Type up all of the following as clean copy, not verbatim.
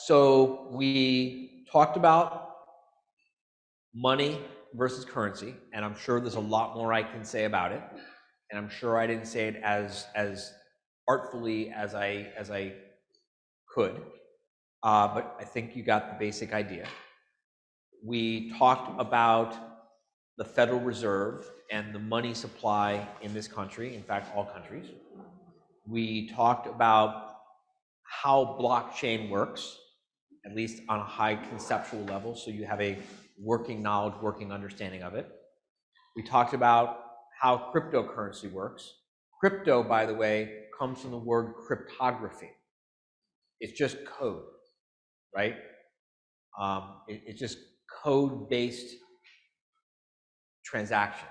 So we talked about money versus currency, and I'm sure there's a lot more I can say about it. And I'm sure I didn't say it as artfully as I could, but I think you got the basic idea. We talked about the Federal Reserve and the money supply in this country, in fact, all countries. We talked about how blockchain works, at least on a high conceptual level, so you have a working knowledge, working understanding of it. We talked about how cryptocurrency works. Crypto, by the way, comes from the word cryptography. It's just code, right? It's just code-based transactions.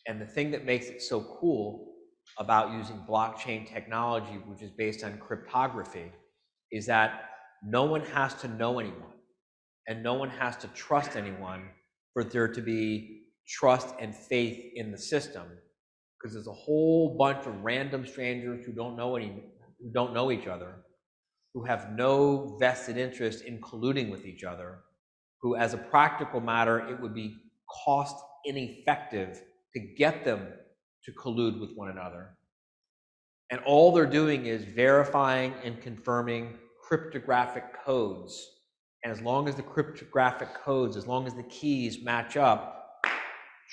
And the thing that makes it so cool about using blockchain technology, which is based on cryptography, is that no one has to know anyone, and no one has to trust anyone for there to be trust and faith in the system, because there's a whole bunch of random strangers who don't know each other, who have no vested interest in colluding with each other, who, as a practical matter, it would be cost ineffective to get them to collude with one another. And all they're doing is verifying and confirming cryptographic codes. And as long as the cryptographic codes, as long as the keys match up,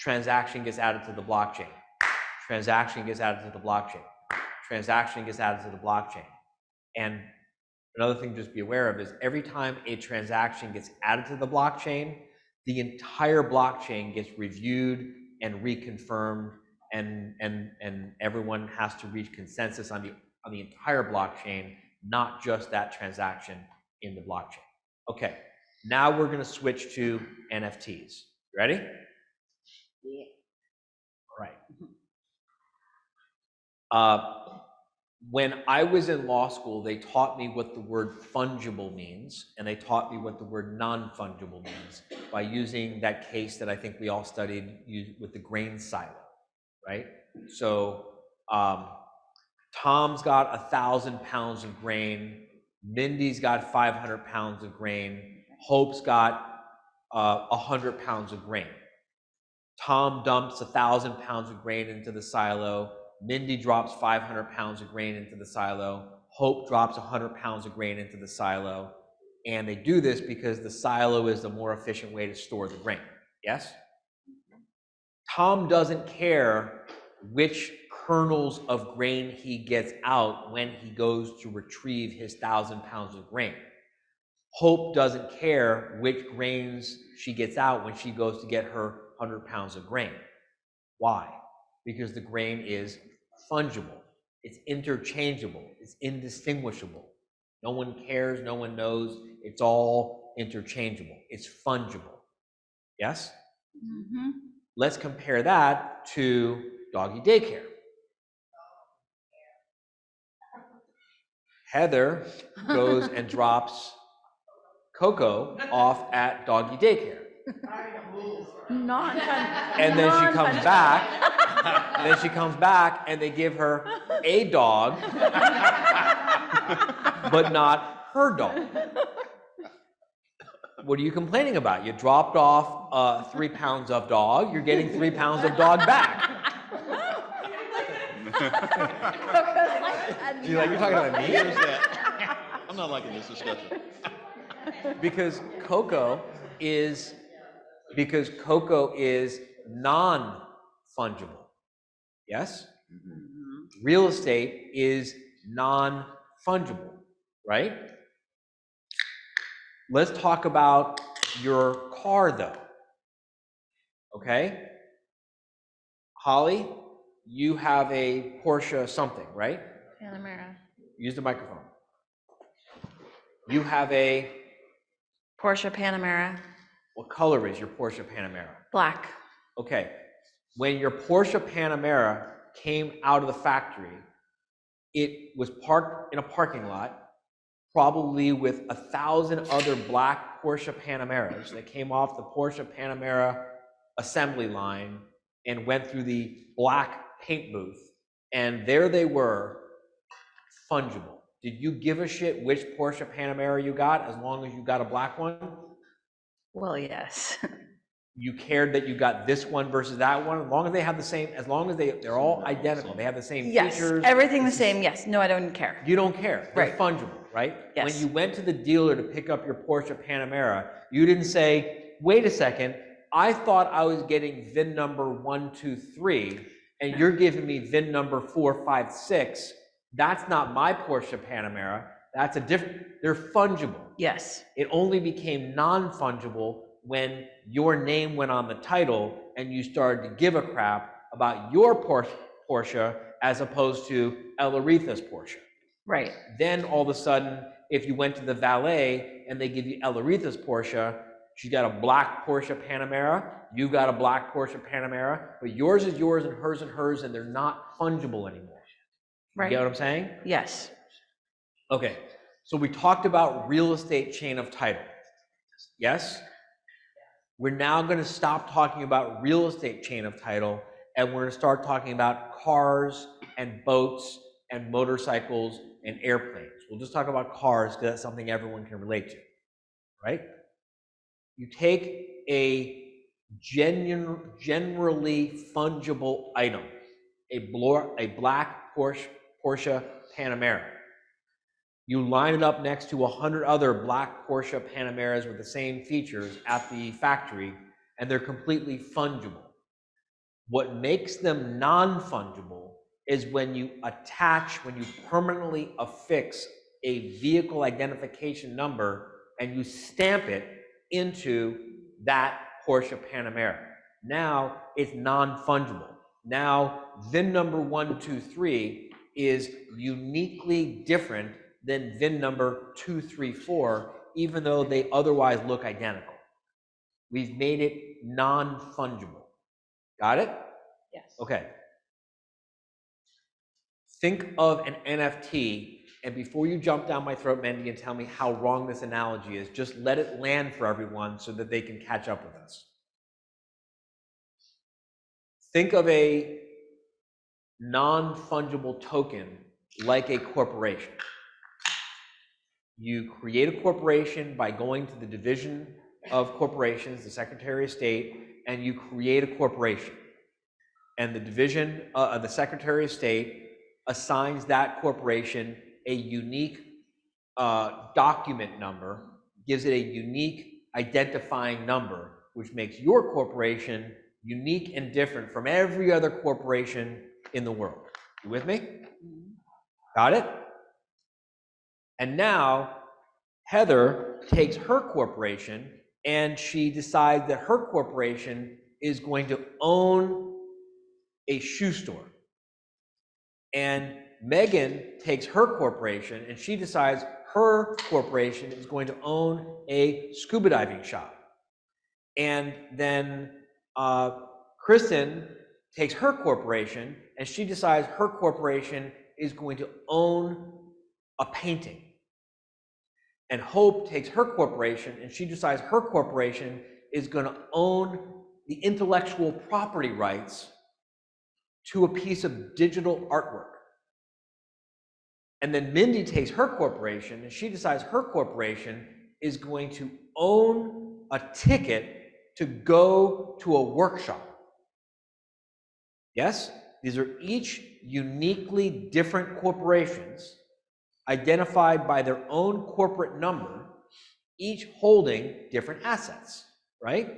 transaction gets added to the blockchain. Transaction gets added to the blockchain. Transaction gets added to the blockchain. And another thing to just be aware of is every time a transaction gets added to the blockchain, the entire blockchain gets reviewed and reconfirmed, and everyone has to reach consensus on the entire blockchain, not just that transaction in the blockchain. Okay, now we're going to switch to NFTs. Ready? Yeah. All right. When I was in law school, they taught me what the word fungible means, and they taught me what the word non-fungible means by using that case that I think we all studied with the grain silo, right? So Tom's got 1,000 pounds of grain, Mindy's got 500 pounds of grain, Hope's got 100 pounds of grain. Tom dumps 1,000 pounds of grain into the silo. Mindy drops 500 pounds of grain into the silo. Hope drops 100 pounds of grain into the silo. And they do this because the silo is the more efficient way to store the grain. Yes? Tom doesn't care which kernels of grain he gets out when he goes to retrieve his 1,000 pounds of grain. Hope doesn't care which grains she gets out when she goes to get her 100 pounds of grain. Why? Because the grain is fungible, it's interchangeable, it's indistinguishable. No one cares, no one knows, it's all interchangeable, it's fungible. Yes? Mm-hmm. Let's compare that to doggy daycare. Heather goes and drops Coco off at doggy daycare. And then she comes back, and then she comes back, and they give her a dog, but not her dog. What are you complaining about? You dropped off 3 pounds of dog, you're getting 3 pounds of dog back. You're talking about me? I'm not liking this discussion. Because Coco is non-fungible. Yes? Mm-hmm. Real estate is non-fungible, right? Let's talk about your car, though. Okay? Holly, you have a Porsche something, right? Panamera. Use the microphone. You have a Porsche Panamera. What color is your Porsche Panamera? Black. Okay. When your Porsche Panamera came out of the factory, it was parked in a parking lot, probably with 1,000 other black Porsche Panameras that came off the Porsche Panamera assembly line and went through the black paint booth. And there they were, fungible. Did you give a shit which Porsche Panamera you got as long as you got a black one? Well, yes. You cared that you got this one versus that one, as long as they have the same, as long as they're all identical, they have the same Yes, features. everything the same, yes. No, I don't care. You don't care. They're Right. fungible, right? Yes. When you went to the dealer to pick up your Porsche Panamera, you didn't say, wait a second, I thought I was getting VIN number 123, and you're giving me VIN number 456. That's not my Porsche Panamera. That's a different, they're fungible. Yes. It only became non-fungible when your name went on the title and you started to give a crap about your Porsche as opposed to Elaretha's Porsche. Right. Then all of a sudden, if you went to the valet and they give you Elaretha's Porsche, she's got a black Porsche Panamera, you got a black Porsche Panamera, but yours is yours and hers, and they're not fungible anymore. You Right. get what I'm saying? Yes. Okay, so we talked about real estate chain of title. Yes? We're now going to stop talking about real estate chain of title, and we're going to start talking about cars and boats and motorcycles and airplanes. We'll just talk about cars because that's something everyone can relate to, right? You take a generally fungible item, a black Porsche Panamera. You line it up next to 100 other black Porsche Panameras with the same features at the factory, and they're completely fungible. What makes them non-fungible is when you permanently affix a vehicle identification number and you stamp it into that Porsche Panamera. Now it's non-fungible. Now VIN number 123 is uniquely different than VIN number 234, even though they otherwise look identical. We've made it non-fungible. Got it? Yes. Okay. Think of an NFT, and before you jump down my throat, Mendy, and tell me how wrong this analogy is, just let it land for everyone so that they can catch up with us. Think of a non-fungible token like a corporation. You create a corporation by going to the Division of Corporations, the Secretary of State, and you create a corporation. And the division of the Secretary of State assigns that corporation a unique document number, gives it a unique identifying number, which makes your corporation unique and different from every other corporation in the world. You with me? Got it? And now Heather takes her corporation and she decides that her corporation is going to own a shoe store. And Megan takes her corporation and she decides her corporation is going to own a scuba diving shop. And then Kristen takes her corporation and she decides her corporation is going to own a painting. And Hope takes her corporation and she decides her corporation is going to own the intellectual property rights to a piece of digital artwork. And then Mindy takes her corporation and she decides her corporation is going to own a ticket to go to a workshop. Yes? These are each uniquely different corporations identified by their own corporate number, each holding different assets, right?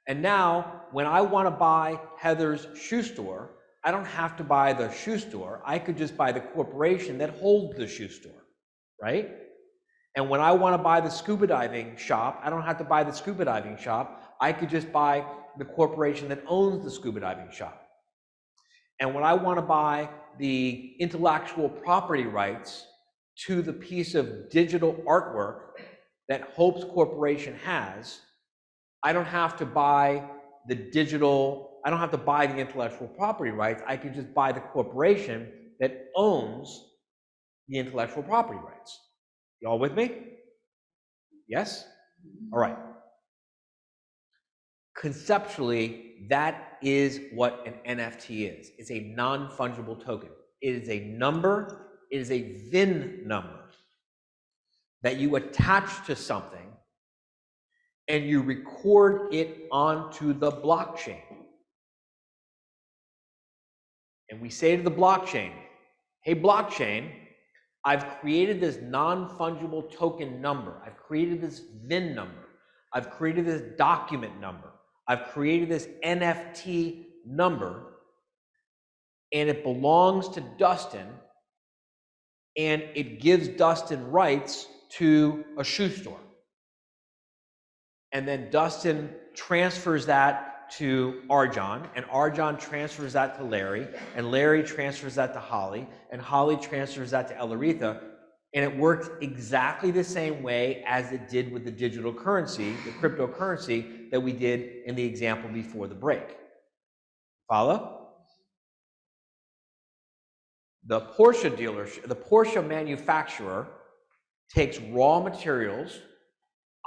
And now, when I want to buy Heather's shoe store, I don't have to buy the shoe store. I could just buy the corporation that holds the shoe store, right? And when I want to buy the scuba diving shop, I don't have to buy the scuba diving shop. I could just buy the corporation that owns the scuba diving shop. And when I want to buy the intellectual property rights to the piece of digital artwork that Hope's corporation has, I don't have to buy the intellectual property rights. I can just buy the corporation that owns the intellectual property rights. Y'all with me? Yes? All right. Conceptually, that is what an NFT is. It's a non-fungible token. It is a number is a VIN number that you attach to something and you record it onto the blockchain. And we say to the blockchain, hey, blockchain, I've created this non-fungible token number. I've created this VIN number. I've created this document number. I've created this NFT number, and it belongs to Dustin, and it gives Dustin rights to a shoe store. And then Dustin transfers that to Arjan, and Arjan transfers that to Larry, and Larry transfers that to Holly, and Holly transfers that to Elaretha, and it works exactly the same way as it did with the digital currency, the cryptocurrency that we did in the example before the break. Follow? The Porsche dealership, the Porsche manufacturer takes raw materials,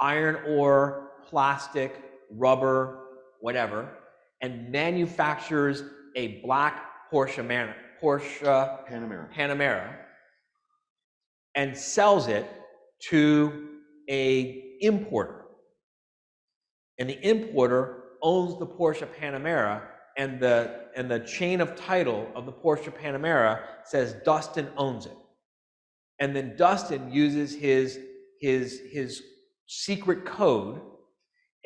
iron ore, plastic, rubber, whatever, and manufactures a black Porsche Panamera, and sells it to a importer. And the importer owns the Porsche Panamera, and the chain of title of the Porsche Panamera says Dustin owns it. And then Dustin uses his secret code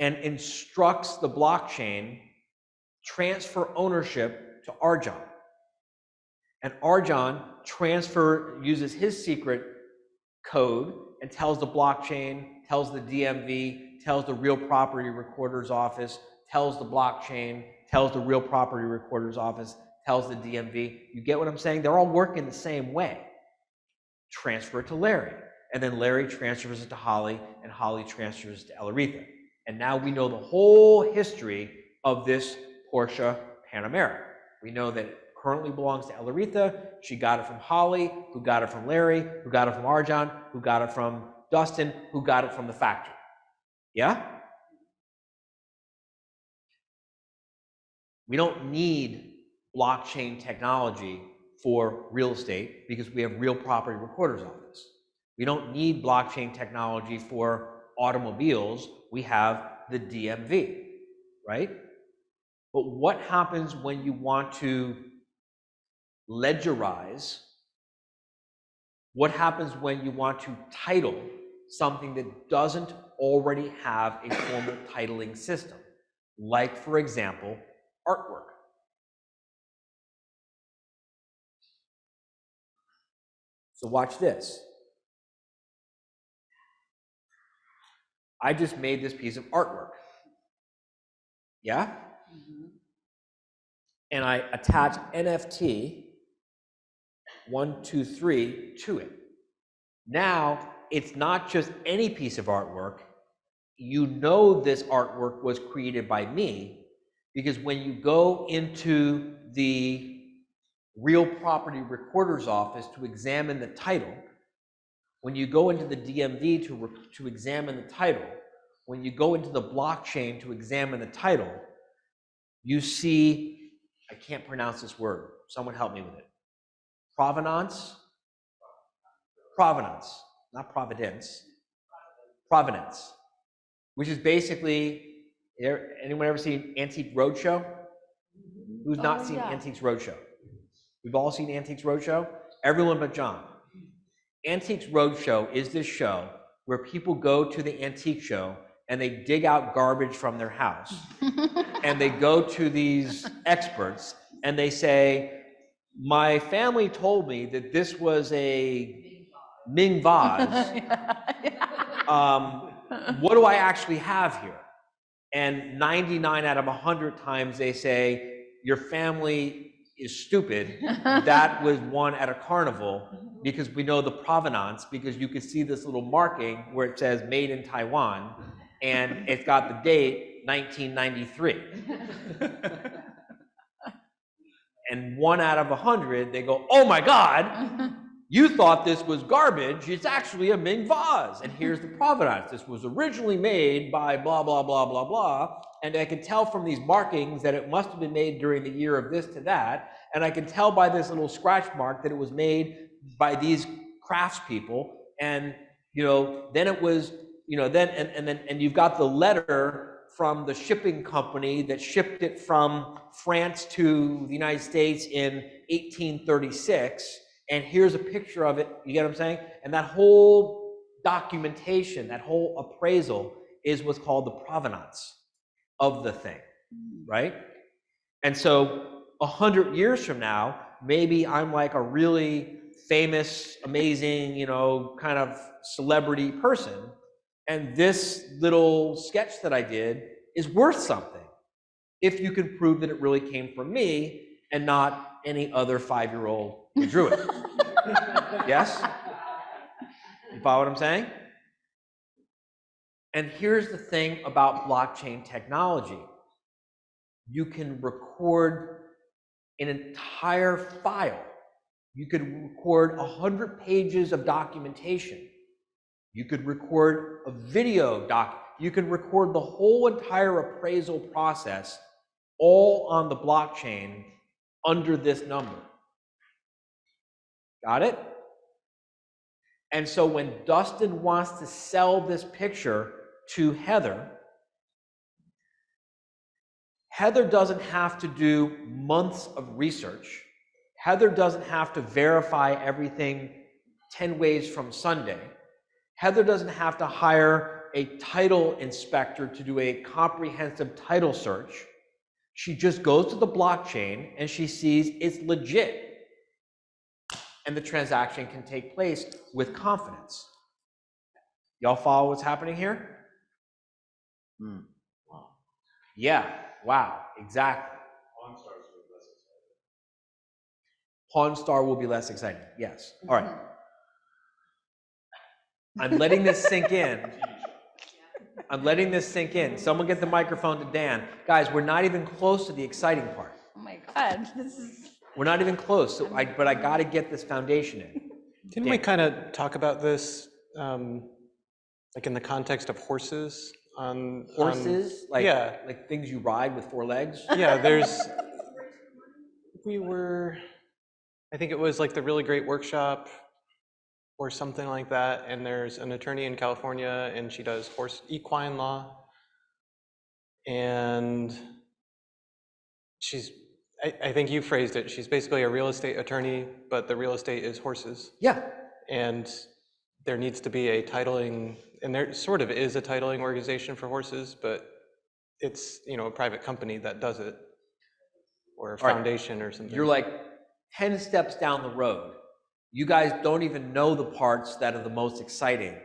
and instructs the blockchain transfer ownership to Arjan. And Arjan uses his secret code and tells the blockchain, tells the DMV, tells the real property recorder's office, tells the blockchain, tells the real property recorder's office, tells the DMV. You get what I'm saying? They're all working the same way. Transfer it to Larry. And then Larry transfers it to Holly, and Holly transfers it to Elaretha. And now we know the whole history of this Porsche Panamera. We know that it currently belongs to Elaretha. She got it from Holly, who got it from Larry, who got it from Arjan, who got it from Dustin, who got it from the factory. Yeah? We don't need blockchain technology for real estate because we have real property recorder's office. We don't need blockchain technology for automobiles. We have the DMV, right? But what happens when you want to ledgerize? What happens when you want to title something that doesn't already have a formal titling system? Like, for example, artwork. So watch this. I just made this piece of artwork. Yeah? Mm-hmm. And I attach NFT 123 to it. Now, it's not just any piece of artwork. You know this artwork was created by me because when you go into the real property recorder's office to examine the title, when you go into the DMV to examine the title, when you go into the blockchain to examine the title, you see, I can't pronounce this word. Someone help me with it. Provenance? Provenance, not providence. Provenance, which is basically, anyone ever seen Antique Roadshow? Who's not seen Antiques Roadshow? We've all seen Antiques Roadshow? Everyone but John. Antiques Roadshow is this show where people go to the antique show and they dig out garbage from their house and they go to these experts and they say, my family told me that this was a Ming vase. What do I actually have here? And 99 out of 100 times they say, your family is stupid. That was one at a carnival, because we know the provenance, because you can see this little marking where it says made in Taiwan, and it's got the date 1993. And 1 out of 100, they go, oh my God, you thought this was garbage. It's actually a Ming vase. And here's the provenance. This was originally made by blah, blah, blah, blah, blah. And I can tell from these markings that it must have been made during the year of this to that. And I can tell by this little scratch mark that it was made by these craftspeople, and then it was, and you've got the letter from the shipping company that shipped it from France to the United States in 1836, and here's a picture of it. You get what I'm saying? And that whole documentation, that whole appraisal is what's called the provenance of the thing, right? And so 100 years from now, maybe I'm like a really famous, amazing, kind of celebrity person, and this little sketch that I did is worth something if you can prove that it really came from me and not any other 5-year-old who drew it. Yes? You follow what I'm saying? And here's the thing about blockchain technology. You can record an entire file. You could record 100 pages of documentation. You could record a video doc. You can record the whole entire appraisal process all on the blockchain under this number. Got it? And so when Dustin wants to sell this picture to Heather, Heather doesn't have to do months of research. Heather doesn't have to verify everything 10 ways from Sunday. Heather doesn't have to hire a title inspector to do a comprehensive title search. She just goes to the blockchain and she sees it's legit. And the transaction can take place with confidence. Y'all follow what's happening here? Wow. Yeah, wow, exactly. Pawnstar will be less exciting, yes. All right. I'm letting this sink in. I'm letting this sink in. Someone get the microphone to Dan. Guys, we're not even close to the exciting part. Oh my God, this is. We're not even close, but I got to get this foundation in. Didn't we kind of talk about this, like in the context of horses? Horses? Like things you ride with 4 legs? Yeah, I think it was like the Really Great Workshop or something like that, and there's an attorney in California, and she does equine law, and I think you phrased it, she's basically a real estate attorney, but the real estate is horses. Yeah. And there needs to be a titling, and there sort of is a titling organization for horses, but it's, a private company that does it, or a foundation or something. You're like 10 steps down the road. You guys don't even know the parts that are the most exciting,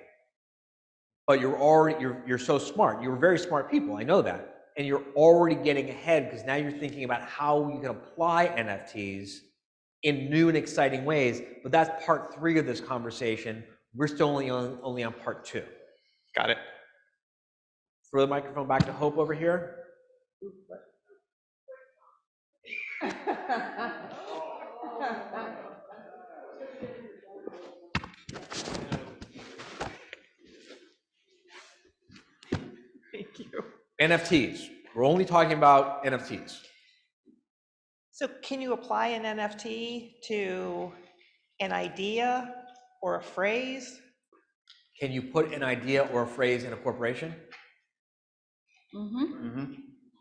but you're so smart. You're very smart people, I know that. And you're already getting ahead because now you're thinking about how you can apply NFTs in new and exciting ways. But that's part 3 of this conversation. We're still only on part 2. Got it. Throw the microphone back to Hope over here. Thank you. NFTs. We're only talking about NFTs. So can you apply an NFT to an idea or a phrase? Can you put an idea or a phrase in a corporation?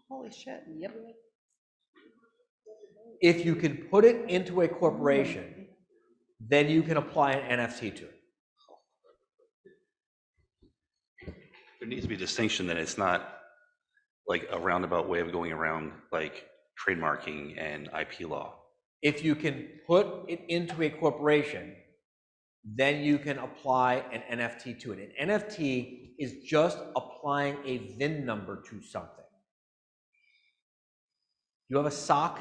Holy shit. Yep. If you can put it into a corporation, then you can apply an NFT to it. There needs to be a distinction that it's not like a roundabout way of going around like trademarking and IP law. If you can put it into a corporation, then you can apply an NFT to it. An NFT is just applying a VIN number to something. You have a sock?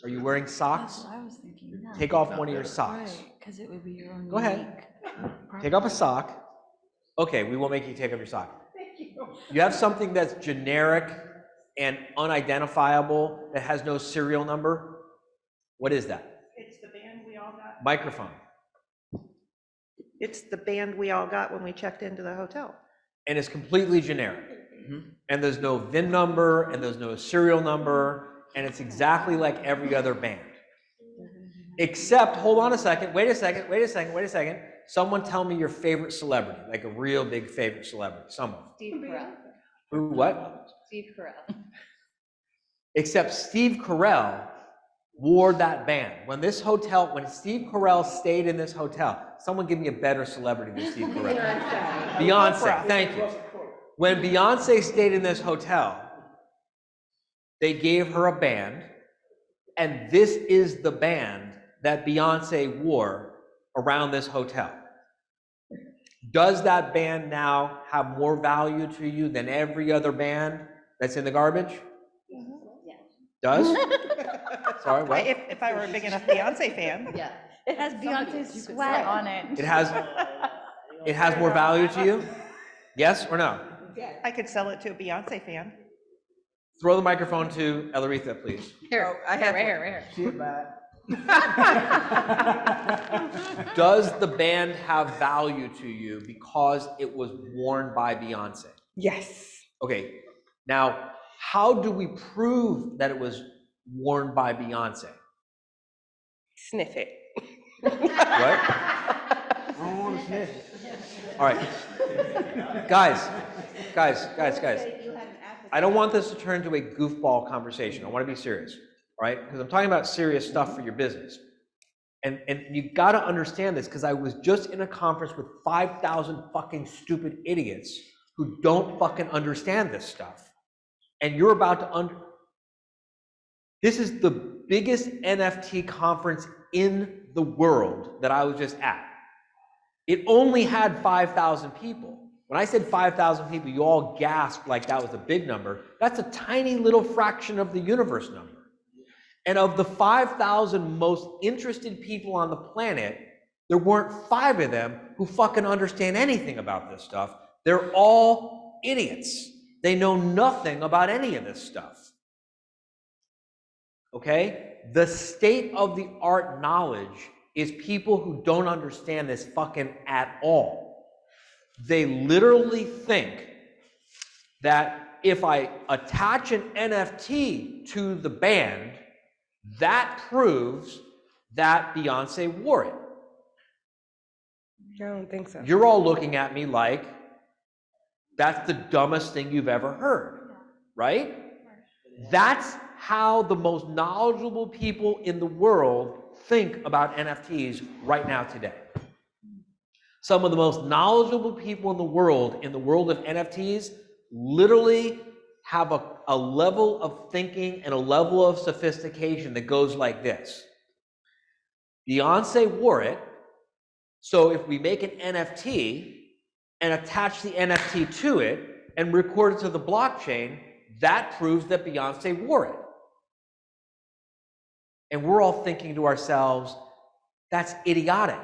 Are you wearing socks? That's what I was thinking. Yeah. Take off one of your socks. Right, because it would be your own. Go ahead. Take off a sock. Okay, we won't make you take off your sock. Thank you. You have something that's generic and unidentifiable that has no serial number. What is that? It's the band we all got. Microphone. It's the band we all got when we checked into the hotel. And it's completely generic. And there's no VIN number, and there's no serial number, and it's exactly like every other band. Except, hold on a second, wait a second. Someone tell me your favorite celebrity, like a real big favorite celebrity, someone. Steve Carell. Who, what? Steve Carell. Except Steve Carell wore that band. When Steve Carell stayed in this hotel, someone give me a better celebrity than Steve Carell. Beyonce, thank you. When Beyonce stayed in this hotel, they gave her a band, and this is the band that Beyonce wore around this hotel. Does that band now have more value to you than every other band that's in the garbage? Does? Sorry, what? If I were a big enough Beyonce fan. Yeah. It has Beyonce's sweat on it. It has more value to you? Yes or no? I could sell it to a Beyonce fan. Throw the microphone to Eloretha, please. Here, I have here. Does the band have value to you because it was worn by Beyonce? Yes. Okay, now, how do we prove that it was worn by Beyonce? Sniff it. What? I don't want to sniff it. All right. Guys. I don't want this to turn into a goofball conversation. I want to be serious, all right? Because I'm talking about serious stuff for your business. And you got to understand this, because I was just in a conference with 5,000 fucking stupid idiots who don't fucking understand this stuff. And you're about to This is the biggest NFT conference in the world that I was just at. It only had 5,000 people. When I said 5,000 people, you all gasped like that was a big number. That's a tiny little fraction of the universe number. And of the 5,000 most interested people on the planet, there weren't 5 of them who fucking understand anything about this stuff. They're all idiots. They know nothing about any of this stuff. Okay? The state of the art knowledge is people who don't understand this fucking at all. They literally think that if I attach an NFT to the band, that proves that Beyonce wore it. I don't think so. You're all looking at me like that's the dumbest thing you've ever heard, right? That's how the most knowledgeable people in the world think about NFTs right now today. Some of the most knowledgeable people in the world of NFTs literally have a level of thinking and a level of sophistication that goes like this. Beyonce wore it, so if we make an NFT and attach the NFT to it and record it to the blockchain, that proves that Beyonce wore it. And we're all thinking to ourselves, that's idiotic.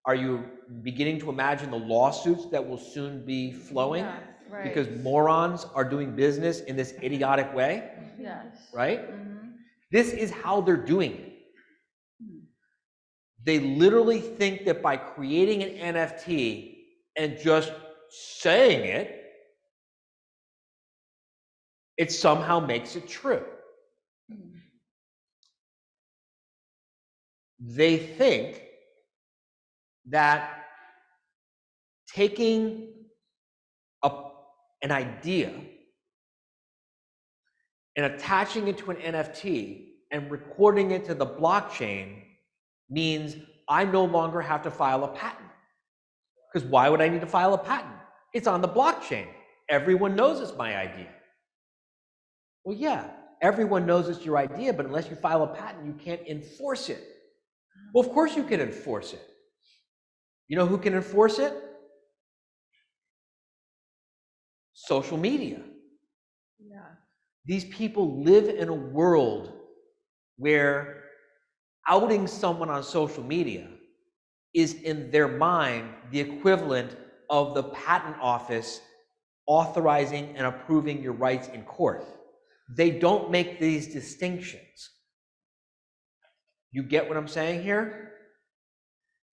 Are you beginning to imagine the lawsuits that will soon be flowing? Yes, right. Because morons are doing business in this idiotic way, Yes. right? Mhm. This is how they're doing it. They literally think that by creating an NFT and just saying it, it somehow makes it true. They think that taking an idea and attaching it to an NFT and recording it to the blockchain means I no longer have to file a patent. Because why would I need to file a patent? It's on the blockchain. Everyone knows it's my idea. Well, yeah, everyone knows it's your idea, but unless you file a patent, you can't enforce it. Well, of course you can enforce it. You know who can enforce it? Social media. Yeah. These people live in a world where outing someone on social media is in their mind the equivalent of the patent office authorizing and approving your rights in court. They don't make these distinctions. You get what I'm saying here?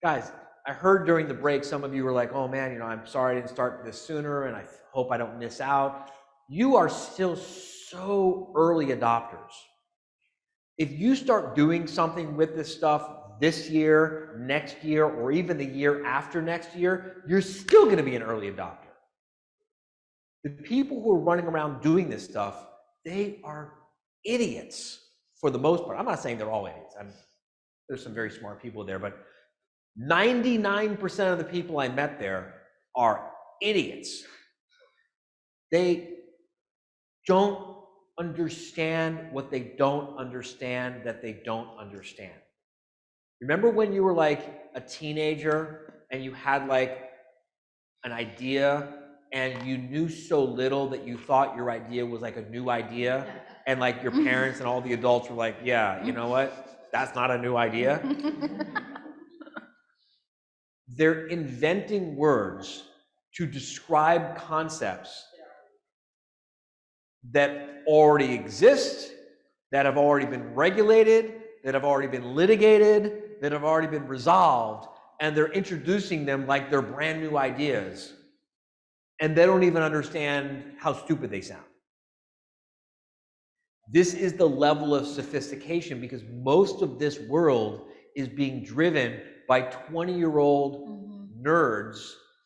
Guys, I heard during the break, some of you were like, oh man, I'm sorry I didn't start this sooner and I hope I don't miss out. You are still so early adopters. If you start doing something with this stuff this year, next year, or even the year after next year, you're still going to be an early adopter. The people who are running around doing this stuff, they are idiots for the most part. I'm not saying they're all idiots. There's some very smart people there, but 99% of the people I met there are idiots. They don't understand what they don't understand that they don't understand. Remember when you were like a teenager and you had like an idea and you knew so little that you thought your idea was like a new idea, and like your parents and all the adults were like, yeah, you know what? That's not a new idea. They're inventing words to describe concepts that already exist, that have already been regulated, that have already been litigated, that have already been resolved, and they're introducing them like they're brand new ideas. And they don't even understand how stupid they sound. This is the level of sophistication, because most of this world is being driven by 20-year-old nerds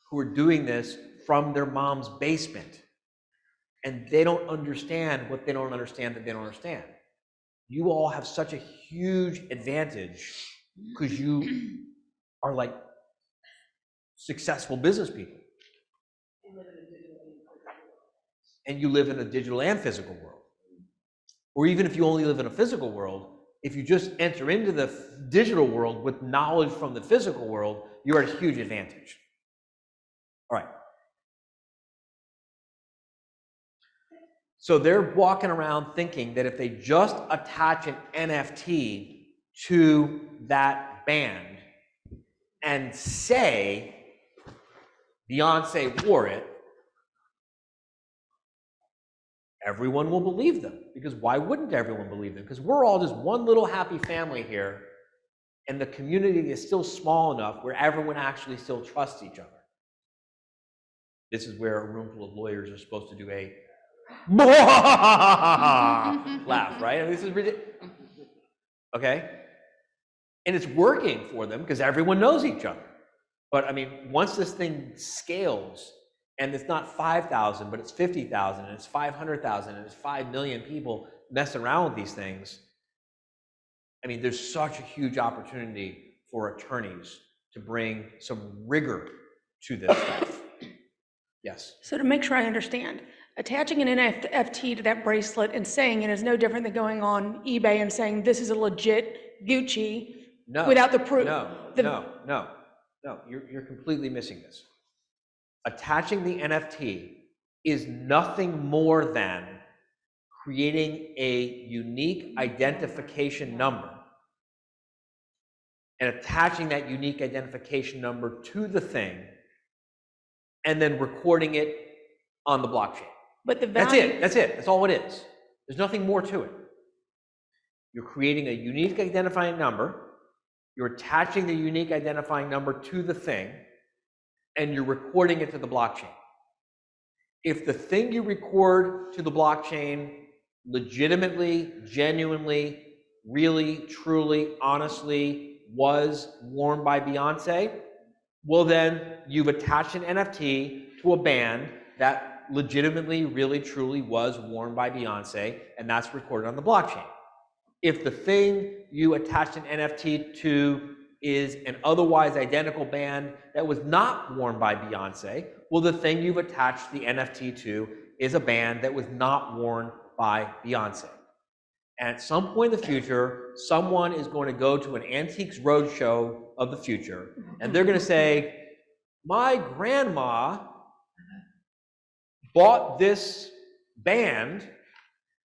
who are doing this from their mom's basement. And they don't understand what they don't understand that they don't understand. You all have such a huge advantage because you are like successful business people. And you live in a digital and physical world. Or even if you only live in a physical world, if you just enter into the digital world with knowledge from the physical world, you're at a huge advantage. All right. So they're walking around thinking that if they just attach an NFT to that band and say Beyonce wore it, everyone will believe them. Because why wouldn't everyone believe them? Because we're all just one little happy family here, and the community is still small enough where everyone actually still trusts each other. This is where a room full of lawyers are supposed to do a laugh, right? This is ridiculous. Okay? And it's working for them because everyone knows each other. But I mean, once this thing scales, and it's not 5,000, but it's 50,000, and it's 500,000, and it's 5 million people messing around with these things, I mean, there's such a huge opportunity for attorneys to bring some rigor to this stuff. Yes? So to make sure I understand, attaching an NFT to that bracelet and saying it is no different than going on eBay and saying this is a legit Gucci without the proof. No, you're completely missing this. Attaching the NFT is nothing more than creating a unique identification number and attaching that unique identification number to the thing and then recording it on the blockchain. But the value... That's it. That's all it is. There's nothing more to it. You're creating a unique identifying number, you're attaching the unique identifying number to the thing, and you're recording it to the blockchain. If the thing you record to the blockchain legitimately, genuinely, really, truly, honestly was worn by Beyonce, well then you've attached an NFT to a band that legitimately, really, truly was worn by Beyonce, and that's recorded on the blockchain. If the thing you attached an NFT to is an otherwise identical band that was not worn by Beyonce, well, the thing you've attached the NFT to is a band that was not worn by Beyonce. And at some point in the future, someone is going to go to an antiques roadshow of the future, and they're going to say, my grandma bought this band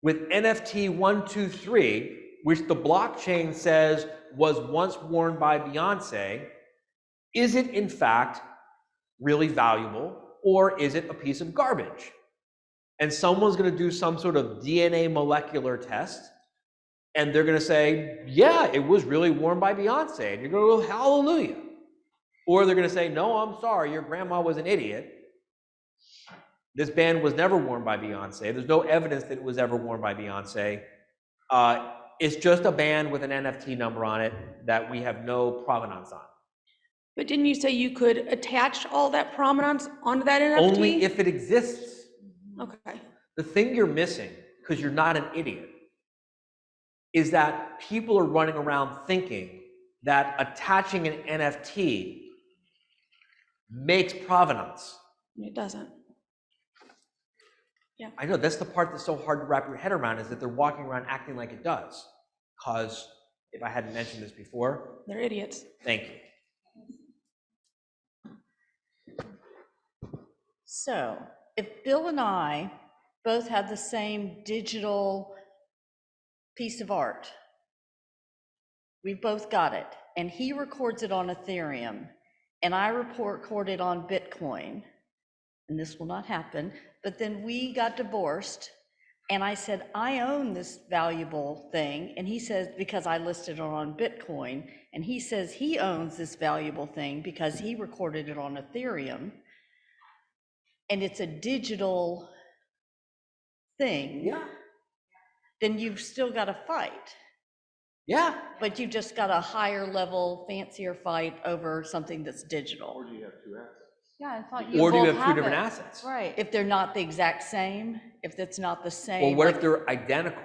with NFT 123, which the blockchain says was once worn by Beyonce. Is it in fact really valuable, or is it a piece of garbage? And someone's going to do some sort of DNA molecular test, and they're going to say, yeah, it was really worn by Beyonce. And you're going to go, hallelujah. Or they're going to say, no, I'm sorry, your grandma was an idiot. This band was never worn by Beyonce. There's no evidence that it was ever worn by Beyonce. It's just a band with an NFT number on it that we have no provenance on. But didn't you say you could attach all that provenance onto that NFT? Only if it exists. Okay. The thing you're missing, because you're not an idiot, is that people are running around thinking that attaching an NFT makes provenance. It doesn't. I know, that's the part that's so hard to wrap your head around, is that they're walking around acting like it does. Because, if I hadn't mentioned this before, They're idiots. thank you. So if Bill and I both have the same digital piece of art, we both got it, and he records it on Ethereum, and I record it on Bitcoin, and this will not happen, but then we got divorced, and I said, I own this valuable thing, and he says, because I listed it on Bitcoin, and he says he owns this valuable thing because he recorded it on Ethereum, and it's a digital thing. Yeah. Then you've still got to fight. Yeah. But you just got a higher level, fancier fight over something that's digital. Or do you have two assets? Yeah, I thought Or do you have two different assets? Right, if they're not the exact same, if it's not the same. Or what like- if they're identical?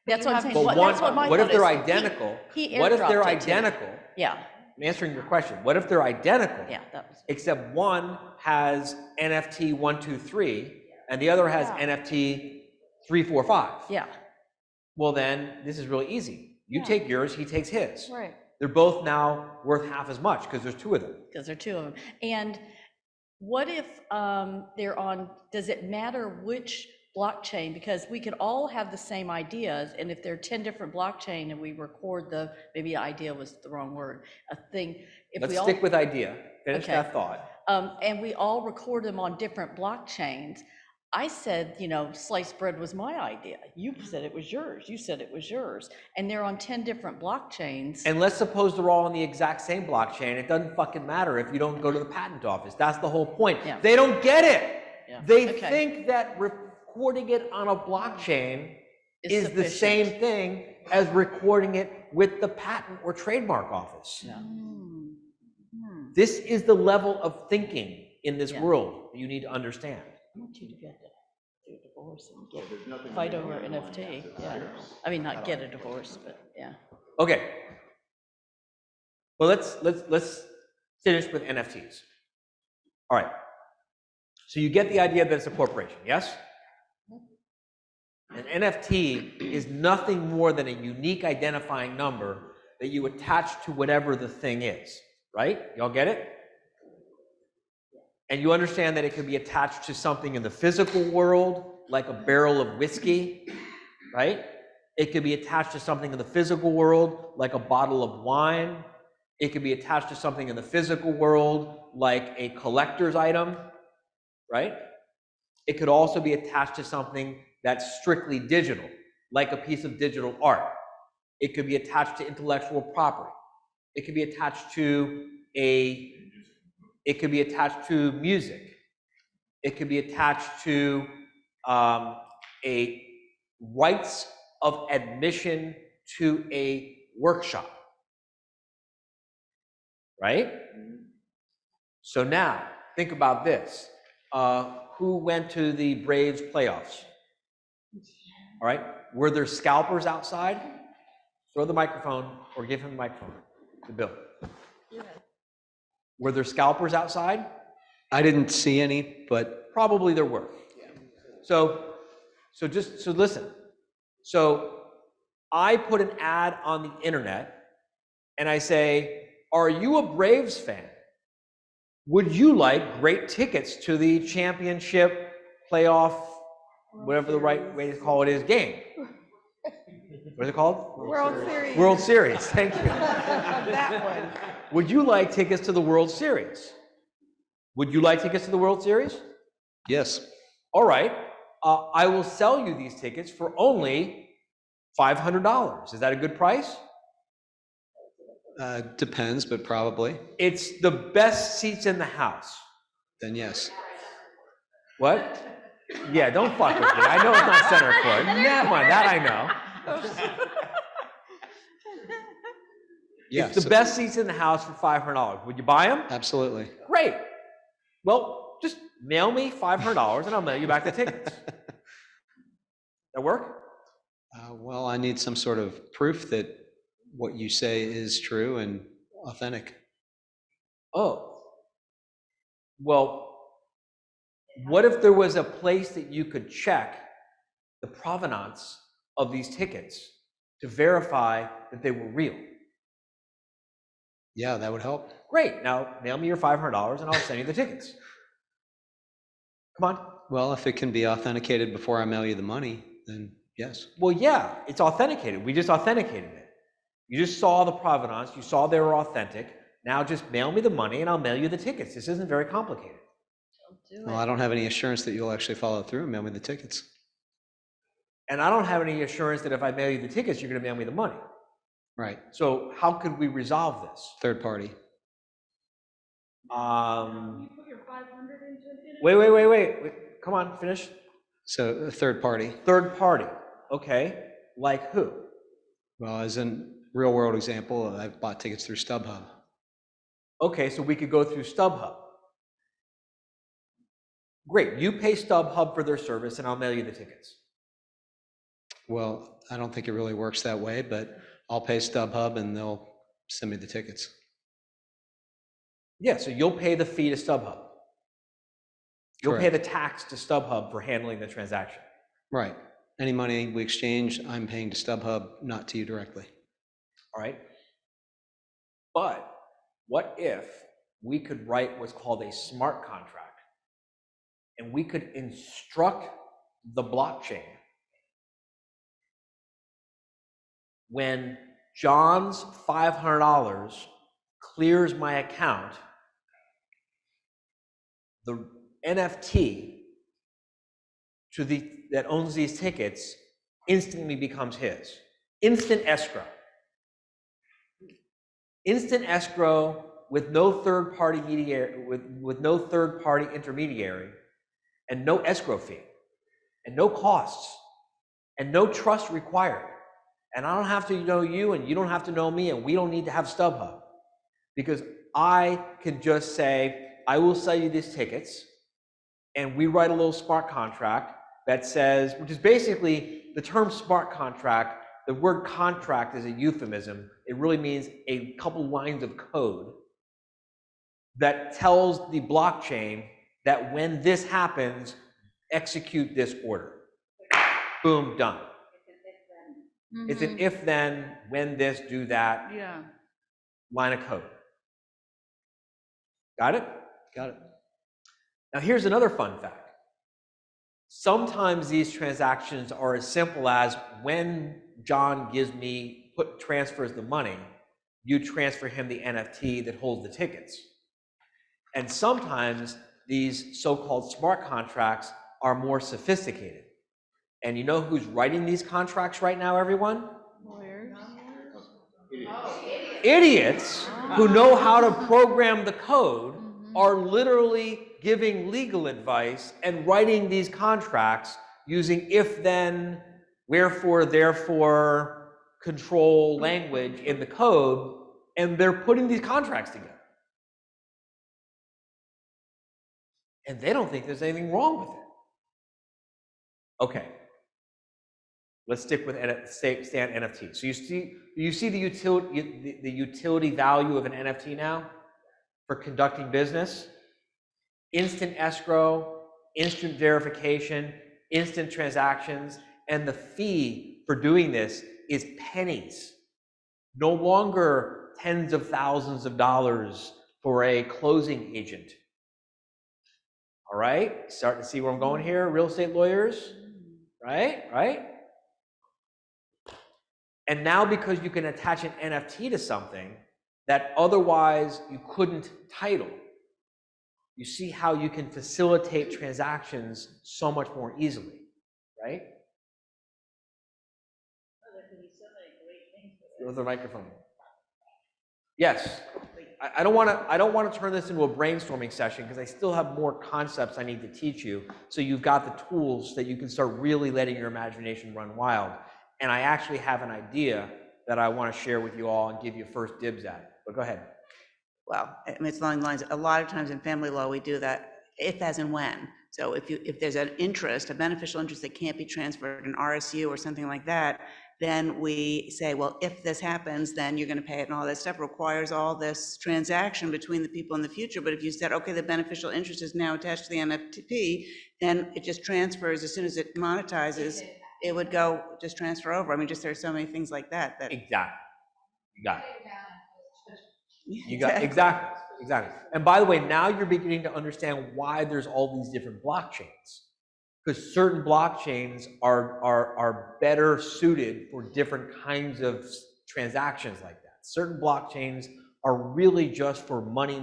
That's what I'm saying. But That's what my what if thought they're is. identical? He What if they're airdropped it to me. identical? Yeah, I'm answering your question. What if they're identical? yeah, that was, Except one has NFT 123 and the other has Yeah. NFT 345. yeah, Well, then this is really easy. You Yeah. take yours, he takes his. right, They're both now worth half as much because there's two of them. because there are two of them. And what if they're on, does it matter which blockchain? Because we could all have the same ideas, and if there are 10 different blockchain and we record the, maybe idea was the wrong word, a thing. If Let's we all stick with idea. Finish Okay. that thought. And we all record them on different blockchains. I said, sliced bread was my idea. You said it was yours. You said it was yours. And they're on 10 different blockchains. And let's suppose they're all on the exact same blockchain. It doesn't fucking matter if you don't go to the patent office. That's the whole point. Yeah. They don't get it. Yeah, They okay. think that recording it on a blockchain is the sufficient. same thing as recording it with the patent or trademark office. Yeah. This is the level of thinking in this Yeah. world that you need to understand. I want you to get a divorce and fight over NFT. Yeah. I mean, not get a divorce, but yeah. Okay. Well, let's finish with NFTs. All right. So you get the idea that it's a corporation, yes? An NFT is nothing more than a unique identifying number that you attach to whatever the thing is, right? Y'all get it? And you understand that it could be attached to something in the physical world, like a barrel of whiskey, right? It could be attached to something in the physical world, like a bottle of wine. It could be attached to something in the physical world, like a collector's item, right? It could also be attached to something that's strictly digital, like a piece of digital art. It could be attached to intellectual property. It could be attached to music. It could be attached to a rights of admission to a workshop, right? So now, think about this. Who went to the Braves playoffs? All right, were there scalpers outside? Throw the microphone, or give him the microphone, to Bill. Were there scalpers outside? I didn't see any, but Probably there were. So listen. So I put an ad on the internet and I say, are you a Braves fan? Would you like great tickets to the championship playoff, whatever the right way to call it is, game? What is it called? World Series. World Series, thank you. That one. Would you like tickets to the World Series? Would you like tickets to the World Series? yes, All right, I will sell you these tickets for only $500. Is that a good price? depends, but probably. It's the best seats in the house. Then yes. What? Yeah, don't fuck with me. I know it's not center court. Never mind, that I know. Yeah, It's the so- best seats in the house for $500. Would you buy them? Absolutely. Great. Well, just mail me $500 and I'll mail you back the tickets. That work? Well, I need some sort of proof that what you say is true and authentic. Oh. Well, what if there was a place that you could check the provenance of these tickets to verify that they were real? Yeah, that would help. Great. Now mail me your $500 and I'll send you the tickets. Come on. Well, if it can be authenticated before I mail you the money, then yes. Well, yeah, it's authenticated. We just authenticated it. You just saw the provenance. You saw they were authentic. Now just mail me the money and I'll mail you the tickets. This isn't very complicated. Do Well, it. I don't have any assurance that you'll actually follow through and mail me the tickets. And I don't have any assurance that if I mail you the tickets, you're going to mail me the money. Right. So how could we resolve this? Third party. Wait. Come on, finish. So a third party. Third party. Okay. Like who? Well, as a real world example, I've bought tickets through StubHub. Okay, so we could go through StubHub. Great. You pay StubHub for their service and I'll mail you the tickets. Well, I don't think it really works that way, but I'll pay StubHub and they'll send me the tickets. Yeah, so you'll pay the fee to StubHub. You'll pay Correct. the tax to StubHub for handling the transaction. Right. Any money we exchange, I'm paying to StubHub, not to you directly. All right. But what if we could write what's called a smart contract and we could instruct the blockchain when John's $500 clears my account, the NFT that owns these tickets instantly becomes his. Instant escrow. Instant escrow with no third party with no third party intermediary, and no escrow fee, and no costs, and no trust required. And I don't have to know you, and you don't have to know me, and we don't need to have StubHub. Because I can just say, I will sell you these tickets, and we write a little smart contract that says, which is basically the term smart contract. The word contract is a euphemism. It really means a couple lines of code that tells the blockchain that when this happens, execute this order. Boom, done. It's an if then, when this, do that Yeah. line of code. Got it? Got it. Now here's another fun fact. Sometimes these transactions are as simple as when John transfers the money, you transfer him the NFT that holds the tickets. And sometimes these so-called smart contracts are more sophisticated. And you know who's writing these contracts right now, everyone? Lawyers. Idiots who know how to program the code are literally giving legal advice and writing these contracts using if then, wherefore, therefore, control language in the code, and they're putting these contracts together. And they don't think there's anything wrong with it. Okay. Let's stick with stay on NFT. So you see the utility value of an NFT now for conducting business? Instant escrow, instant verification, instant transactions, and the fee for doing this is pennies. No longer tens of thousands of dollars for a closing agent. All right, starting to see where I'm going here, real estate lawyers, right? And now because you can attach an NFT to something that otherwise you couldn't title, you see how you can facilitate transactions so much more easily, right? With the microphone. Yes. I don't want to turn this into a brainstorming session because I still have more concepts I need to teach you. So you've got the tools that you can start really letting your imagination run wild. And I actually have an idea that I want to share with you all and give you first dibs at. But go ahead. Well, I mean, it's along the lines, a lot of times in family law, we do that if as and when. So if there's an interest, a beneficial interest that can't be transferred, an RSU or something like that, then we say, well, if this happens, then you're gonna pay it, and all that stuff requires all this transaction between the people in the future. But if you said, okay, the beneficial interest is now attached to the NFTP, then it just transfers as soon as it monetizes, it would go, just transfer over. I mean, just there's so many things like that, that. Exactly. You got it. You got exactly. And by the way, now you're beginning to understand why there's all these different blockchains. Because certain blockchains are better suited for different kinds of transactions like that. Certain blockchains are really just for money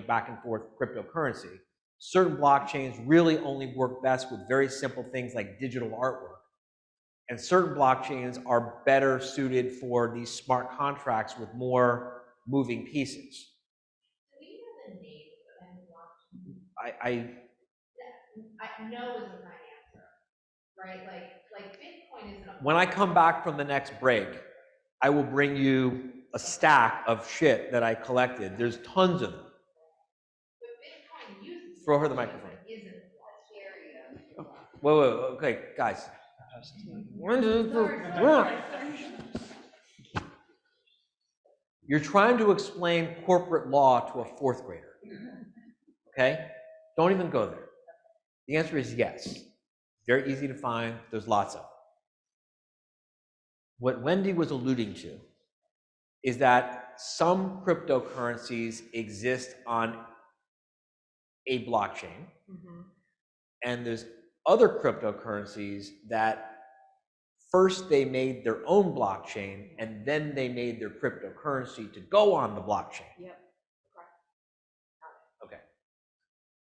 back and forth cryptocurrency. Certain blockchains really only work best with very simple things like digital artwork. And certain blockchains are better suited for these smart contracts with more moving pieces. Do we have a name for any blockchain? I know is the right answer, right? Like Bitcoin isn't a. When I come back from the next break, I will bring you a stack of shit that I collected. There's tons of them. But Bitcoin uses. Throw her the microphone. Isn't a blockchain. Wait, okay, guys. You're trying to explain corporate law to a fourth grader, okay? Don't even go there. The answer is yes. Very easy to find, there's lots of them. What Wendy was alluding to is that some cryptocurrencies exist on a blockchain, and there's other cryptocurrencies that first they made their own blockchain and then they made their cryptocurrency to go on the blockchain. Yep. Okay.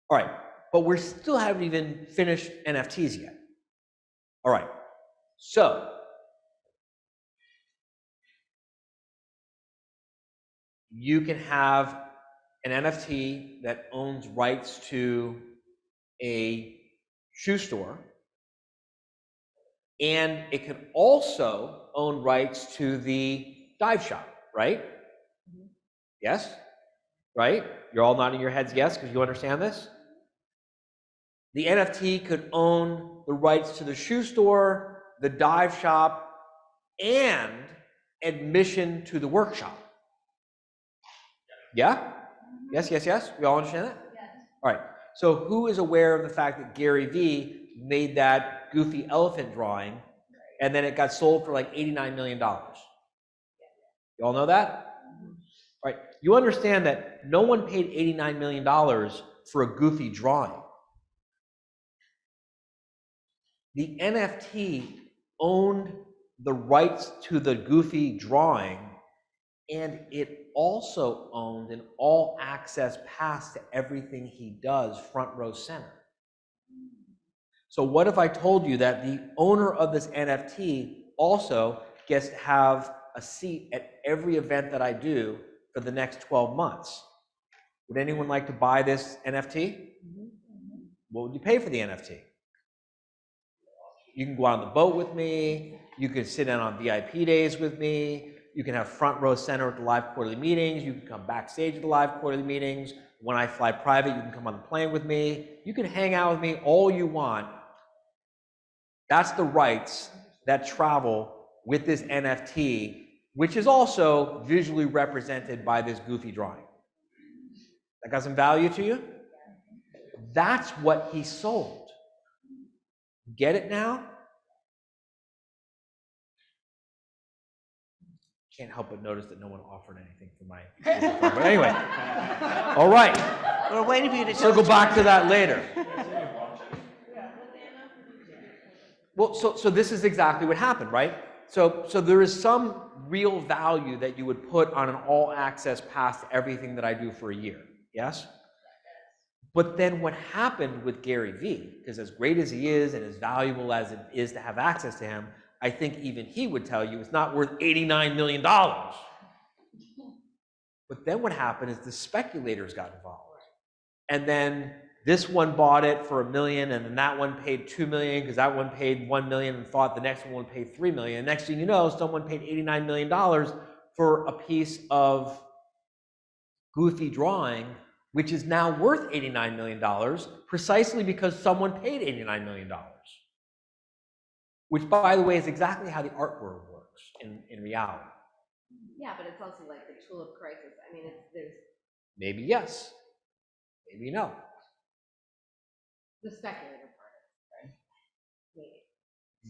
All right, but we still haven't even finished NFTs yet. All right, so you can have an NFT that owns rights to a shoe store, and it can also own rights to the dive shop, right? Yes? Right? You're all nodding your heads yes, because you understand this? The NFT could own the rights to the shoe store, the dive shop, and admission to the workshop. Yeah? Yes? We all understand that? Yes. All right. So who is aware of the fact that Gary Vee made that goofy elephant drawing and then it got sold for like $89 million? You all know that? All right. You understand that no one paid $89 million for a goofy drawing. The NFT owned the rights to the goofy drawing, and it also owned an all-access pass to everything he does, front row center. So what if I told you that the owner of this NFT also gets to have a seat at every event that I do for the next 12 months? Would anyone like to buy this NFT? What would you pay for the NFT? You can go on the boat with me. You can sit in on VIP days with me. You can have front row center at the live quarterly meetings. You can come backstage at the live quarterly meetings. When I fly private, you can come on the plane with me. You can hang out with me all you want. That's the rights that travel with this NFT, which is also visually represented by this goofy drawing. That got some value to you? That's what he sold. Get it now? Can't help but notice that no one offered anything for my but anyway. All right. We're waiting for you to tell Circle us. back to that later. Well, so this is exactly what happened, right? So there is some real value that you would put on an all-access pass to everything that I do for a year, yes? But then what happened with Gary Vee, because as great as he is and as valuable as it is to have access to him, I think even he would tell you it's not worth $89 million. But then what happened is the speculators got involved. And then this one bought it for $1 million, and then that one paid $2 million because that one paid $1 million and thought the next one would pay $3 million. Next thing you know, someone paid $89 million for a piece of goofy drawing, which is now worth $89 million precisely because someone paid $89 million. Which, by the way, is exactly how the art world works in reality. Yeah, but it's also like the tulip crisis. I mean, there's Maybe yes, maybe no. the speculative part of it, right? Maybe.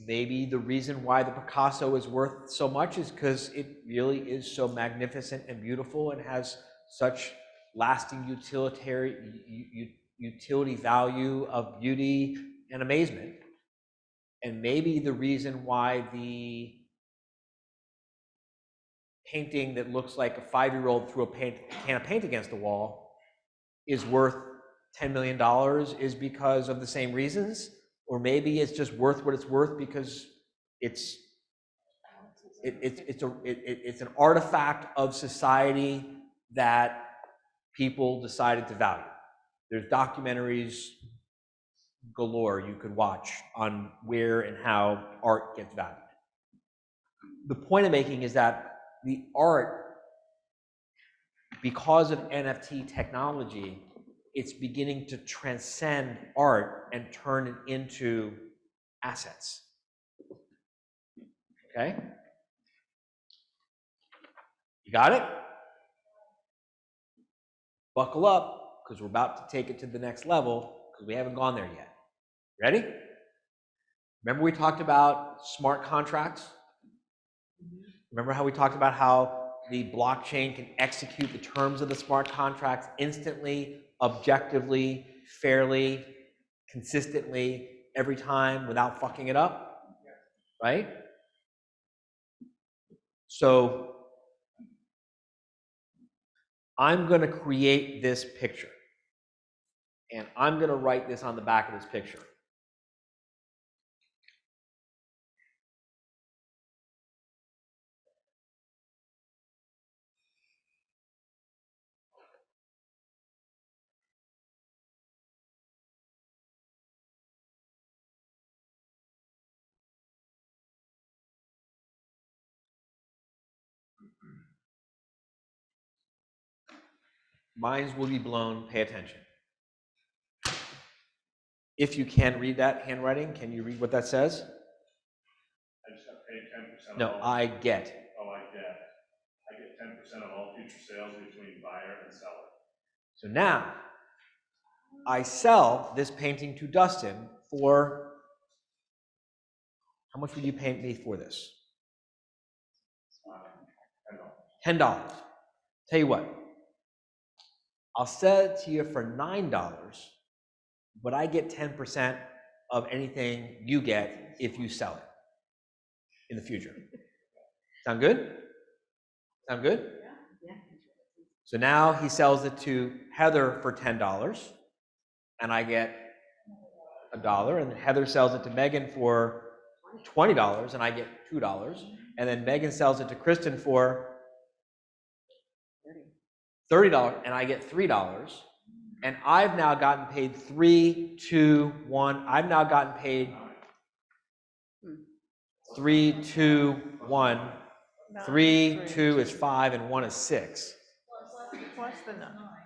Maybe the reason why the Picasso is worth so much is because it really is so magnificent and beautiful and has such lasting utility value of beauty and amazement. And maybe the reason why the painting that looks like a 5-year-old threw a can of paint against the wall is worth $10 million is because of the same reasons, or maybe it's just worth what it's worth because it's an artifact of society that people decided to value. There's documentaries galore you could watch on where and how art gets valued. The point I'm making is that the art, because of NFT technology, it's beginning to transcend art and turn it into assets. Okay? You got it? Buckle up, because we're about to take it to the next level, because we haven't gone there yet. Ready? Remember we talked about smart contracts? Remember how we talked about how the blockchain can execute the terms of the smart contracts instantly, objectively, fairly, consistently, every time without fucking it up? Right? So I'm going to create this picture, and I'm going to write this on the back of this picture. Minds will be blown, pay attention. If you can read that handwriting, can you read what that says? I just got paid 10%. No, I get. Oh, I get 10% of all future sales between buyer and seller. So now, I sell this painting to Dustin for, how much would you pay me for this? $10. Tell you what, I'll sell it to you for $9, but I get 10% of anything you get if you sell it in the future. Sound good? Sound good? Yeah. So now he sells it to Heather for $10, and I get $1, and Heather sells it to Megan for $20, and I get $2, and then Megan sells it to Kristen for $30, and I get $3, and I've now gotten paid 3, 2, 1. I've now gotten paid 3, 2, 1. 3, 2 is 5, and 1 is 6.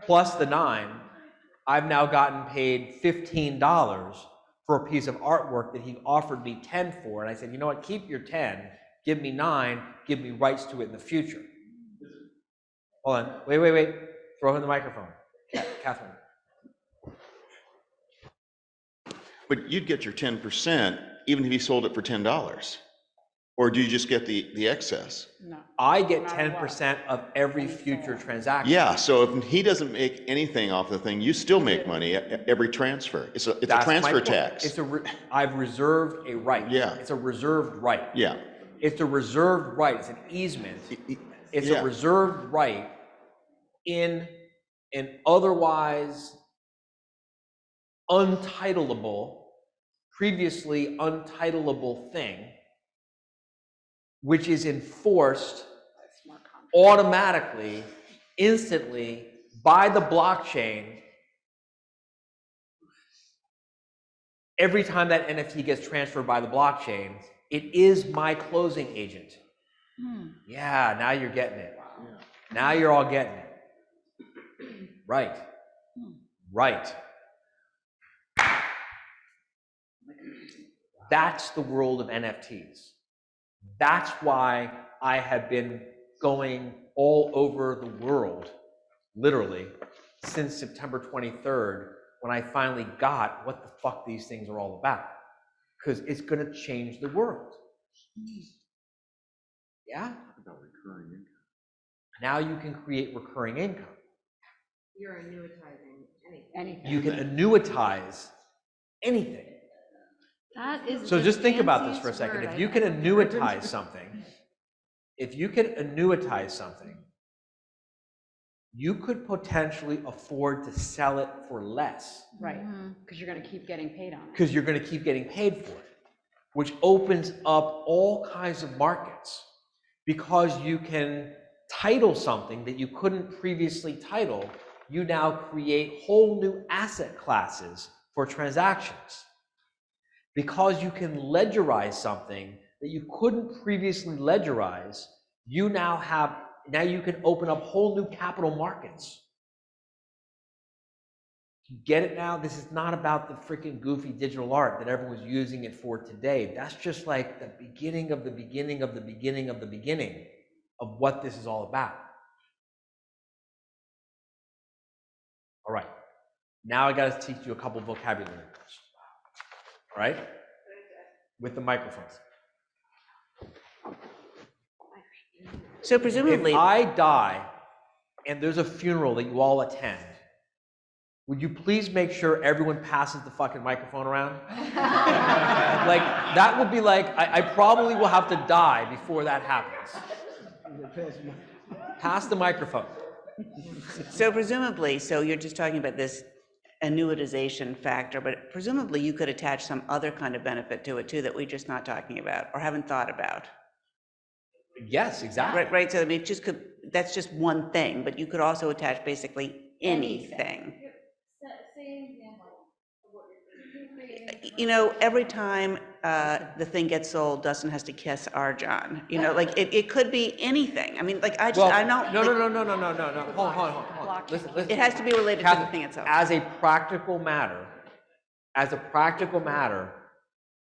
Plus the 9. I've now gotten paid $15 for a piece of artwork that he offered me 10 for, and I said, you know what, keep your 10, give me 9, give me rights to it in the future. Hold on, wait, throw him the microphone. Catherine. But you'd get your 10% even if he sold it for $10. Or do you just get the excess? No. I get 10% of every future transaction. Yeah, so if he doesn't make anything off the thing, you still make money at every transfer. It's a That's my transfer point. tax. I've reserved a right. Yeah. It's a reserved right. Yeah. It's a reserved right. It's an easement. It's Yeah. a reserved right in an otherwise untitleable, previously untitleable thing, which is enforced automatically, instantly by the blockchain every time that NFT gets transferred by the blockchain, it is my closing agent. Yeah, now you're getting it. Now you're all getting it. Right. Right. That's the world of NFTs. That's why I have been going all over the world, literally, since September 23rd, when I finally got what the fuck these things are all about. Because it's going to change the world. Yeah? About recurring income. Now you can create recurring income. You're annuitizing anything. You can annuitize anything. That is. So the just think about this for a fanciest second. word If I've you can ever heard. annuitize something, you could potentially afford to sell it for less. Right, because you're going to keep getting paid on it. Because you're going to keep getting paid for it, which opens up all kinds of markets. Because you can title something that you couldn't previously title, you now create whole new asset classes for transactions. Because you can ledgerize something that you couldn't previously ledgerize, you now you can open up whole new capital markets. You get it now? This is not about the freaking goofy digital art that everyone's using it for today. That's just like the beginning of the beginning of the beginning of the beginning of what this is all about. All right. Now I got to teach you a couple vocabulary words. All right? With the microphones. So presumably, If I die and there's a funeral that you all attend, would you please make sure everyone passes the fucking microphone around? Like, that would be like, I probably will have to die before that happens. Pass the microphone. so presumably, so you're just talking about this annuitization factor, but presumably you could attach some other kind of benefit to it too that we're just not talking about or haven't thought about. Yes, exactly. Right, so I mean, that's just one thing, but you could also attach basically anything. Say an example of what you're thinking. You know, every time the thing gets sold, Dustin has to kiss our John. You know, like it could be anything. I mean, like I Well, don't. no. Hold on. Listen. It has to be related to the thing itself. As a practical matter,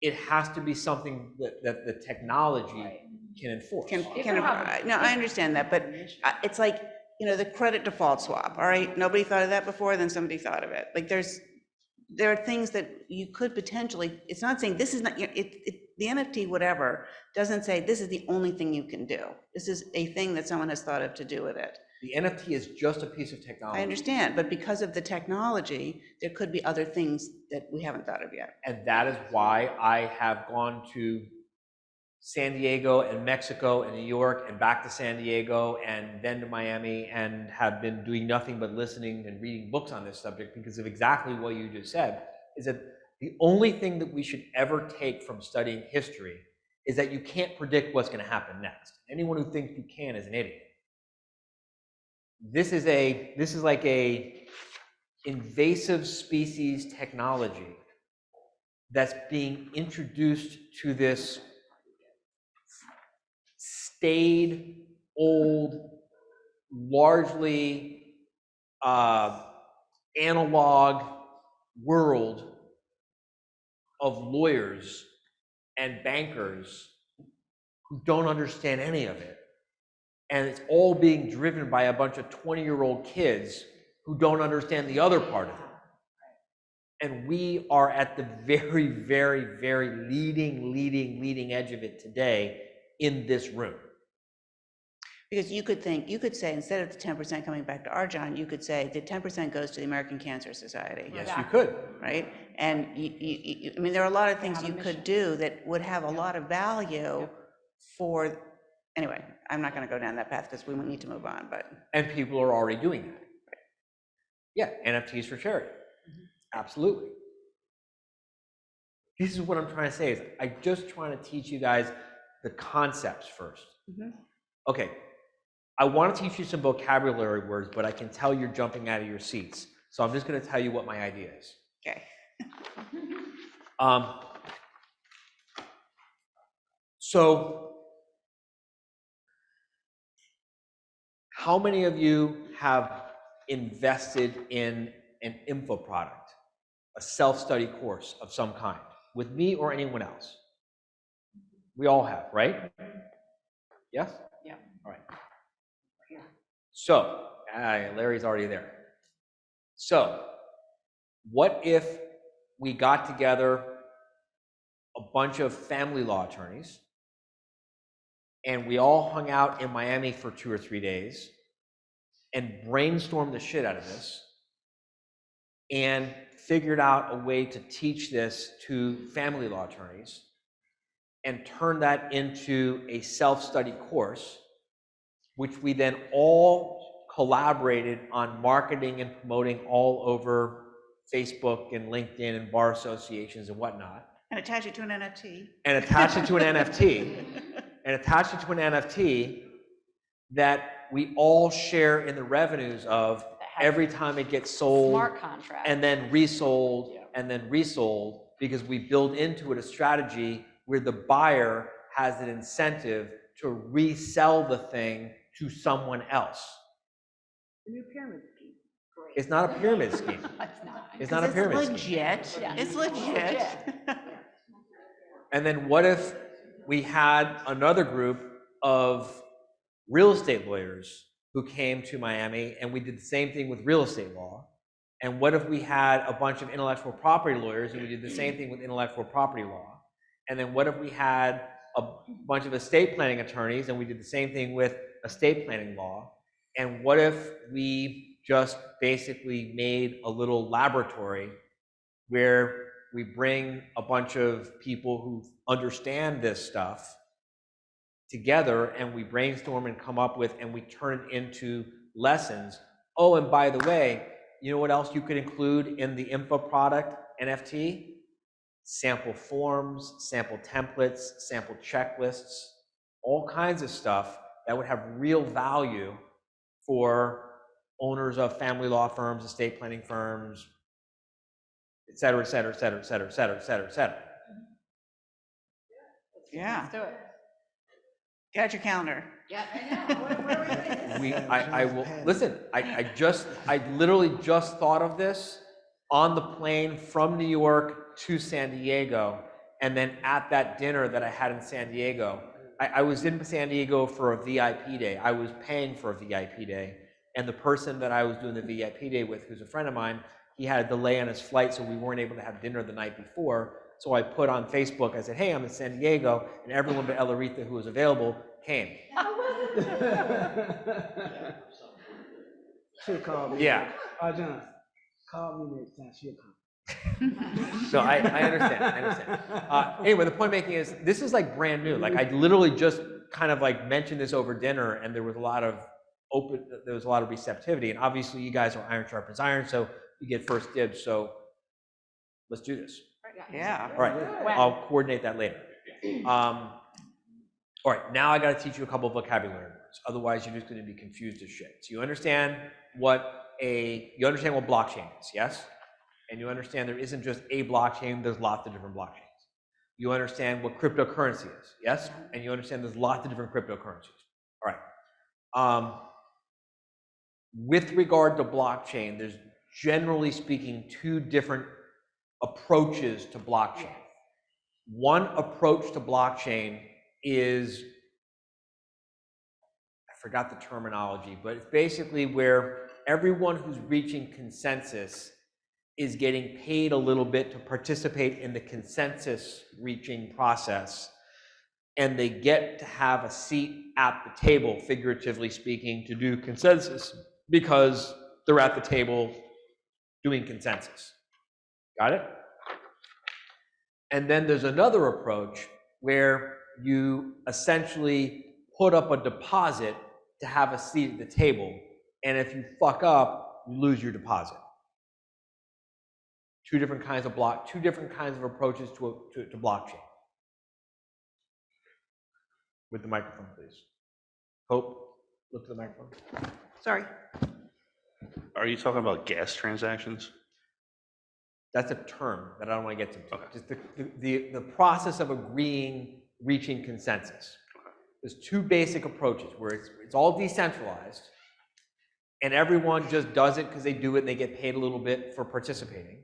it has to be something that the technology can enforce. No, I understand that, but it's like, you know, the credit default swap, all right? Nobody thought of that before, then somebody thought of it. Like there are things that you could potentially, it's not saying this is not, the NFT whatever doesn't say this is the only thing you can do. This is a thing that someone has thought of to do with it. The NFT is just a piece of technology. I understand, but because of the technology, there could be other things that we haven't thought of yet. And that is why I have gone to San Diego and Mexico and New York and back to San Diego and then to Miami and have been doing nothing but listening and reading books on this subject because of exactly what you just said, is that the only thing that we should ever take from studying history is that you can't predict what's going to happen next. Anyone who thinks you can is an idiot. This is like a invasive species technology that's being introduced to this staid, old, largely analog world of lawyers and bankers who don't understand any of it. And it's all being driven by a bunch of 20-year-old kids who don't understand the other part of it. And we are at the very, very, very leading edge of it today in this room. Because you could say, instead of the 10% coming back to our John, you could say the 10% goes to the American Cancer Society. Yes, you could. Right? And I mean, there are a lot of things you could do that would have a lot of value for, anyway, I'm not going to go down that path because we need to move on, but. And people are already doing that. Yeah, NFTs for charity. Absolutely. This is what I'm trying to say is I'm just trying to teach you guys the concepts first. Okay, I want to teach you some vocabulary words, but I can tell you're jumping out of your seats. So I'm just going to tell you what my idea is. Okay. So how many of you have invested in an info product, a self-study course of some kind, with me or anyone else? We all have, right? Yes? Yeah. All right. So, Larry's already there. So, what if we got together a bunch of family law attorneys and we all hung out in Miami for 2 or 3 days and brainstormed the shit out of this and figured out a way to teach this to family law attorneys and turn that into a self-study course, which we then all collaborated on marketing and promoting all over Facebook and LinkedIn and bar associations and whatnot. And attach it to an NFT. And attach it to an NFT. And attach it to an NFT that we all share in the revenues of every time it gets sold. Smart contract. And then resold, and then resold, because we build into it a strategy where the buyer has an incentive to resell the thing to someone else. It's not a pyramid scheme. It's not a pyramid scheme. It's legit. And then what if we had another group of real estate lawyers who came to Miami and we did the same thing with real estate law? And what if we had a bunch of intellectual property lawyers and we did the same thing with intellectual property law? And then what if we had a bunch of estate planning attorneys and we did the same thing with estate planning law? And what if we just basically made a little laboratory where we bring a bunch of people who understand this stuff together and we brainstorm and come up with, and we turn it into lessons. Oh, and by the way, you know what else you could include in the info product NFT? Sample forms, sample templates, sample checklists, all kinds of stuff that would have real value for owners of family law firms, estate planning firms, et cetera, et cetera, et cetera, et cetera, et cetera, et cetera, et cetera. Yeah. Let's do it. Get out your calendar. Yeah, I know. I will, listen, I literally just thought of this on the plane from New York to San Diego, and then at that dinner that I had in San Diego. I was in San Diego for a VIP day. I was paying for a VIP day, and the person that I was doing the VIP day with, who's a friend of mine, he had a delay on his flight, so we weren't able to have dinner the night before. So I put on Facebook, I said, hey, I'm in San Diego, and everyone but Elarita who was available came. She'll call me. Yeah. John, call me next time. She'll call. So I understand. Anyway, the point making is, this is like brand new. Like I literally just kind of like mentioned this over dinner, and there was a lot of receptivity. And obviously, you guys are iron sharpens iron, so you get first dibs. So let's do this. Yeah. All right, I'll coordinate that later. All right, now I got to teach you a couple of vocabulary words. Otherwise, you're just going to be confused as shit. So you understand what blockchain is, yes? And you understand there isn't just a blockchain, there's lots of different blockchains. You understand what cryptocurrency is, yes? And you understand there's lots of different cryptocurrencies. All right. With regard to blockchain, there's generally speaking 2 different approaches to blockchain. One approach to blockchain is, I forgot the terminology, but it's basically where everyone who's reaching consensus is getting paid a little bit to participate in the consensus reaching process, and they get to have a seat at the table, figuratively speaking, to do consensus because they're at the table doing consensus. Got it? And then there's another approach where you essentially put up a deposit to have a seat at the table, and if you fuck up, you lose your deposit. Two different kinds of approaches to blockchain. With the microphone, please. Hope, look to the microphone. Sorry. Are you talking about gas transactions? That's a term that I don't want to get to. Okay. Just the process of reaching consensus. Okay. There's two basic approaches where it's all decentralized and everyone just does it because they do it and they get paid a little bit for participating.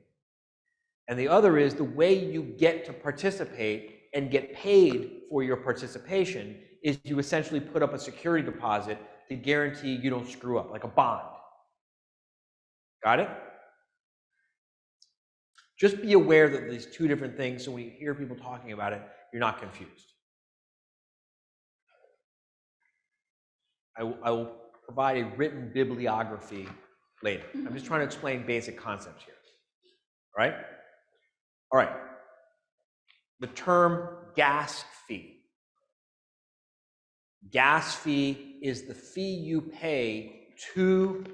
And the other is the way you get to participate and get paid for your participation is you essentially put up a security deposit to guarantee you don't screw up, like a bond. Got it? Just be aware that these two different things, so when you hear people talking about it, you're not confused. I will provide a written bibliography later. I'm just trying to explain basic concepts here. All right? All right. The term gas fee. Gas fee is the fee you pay to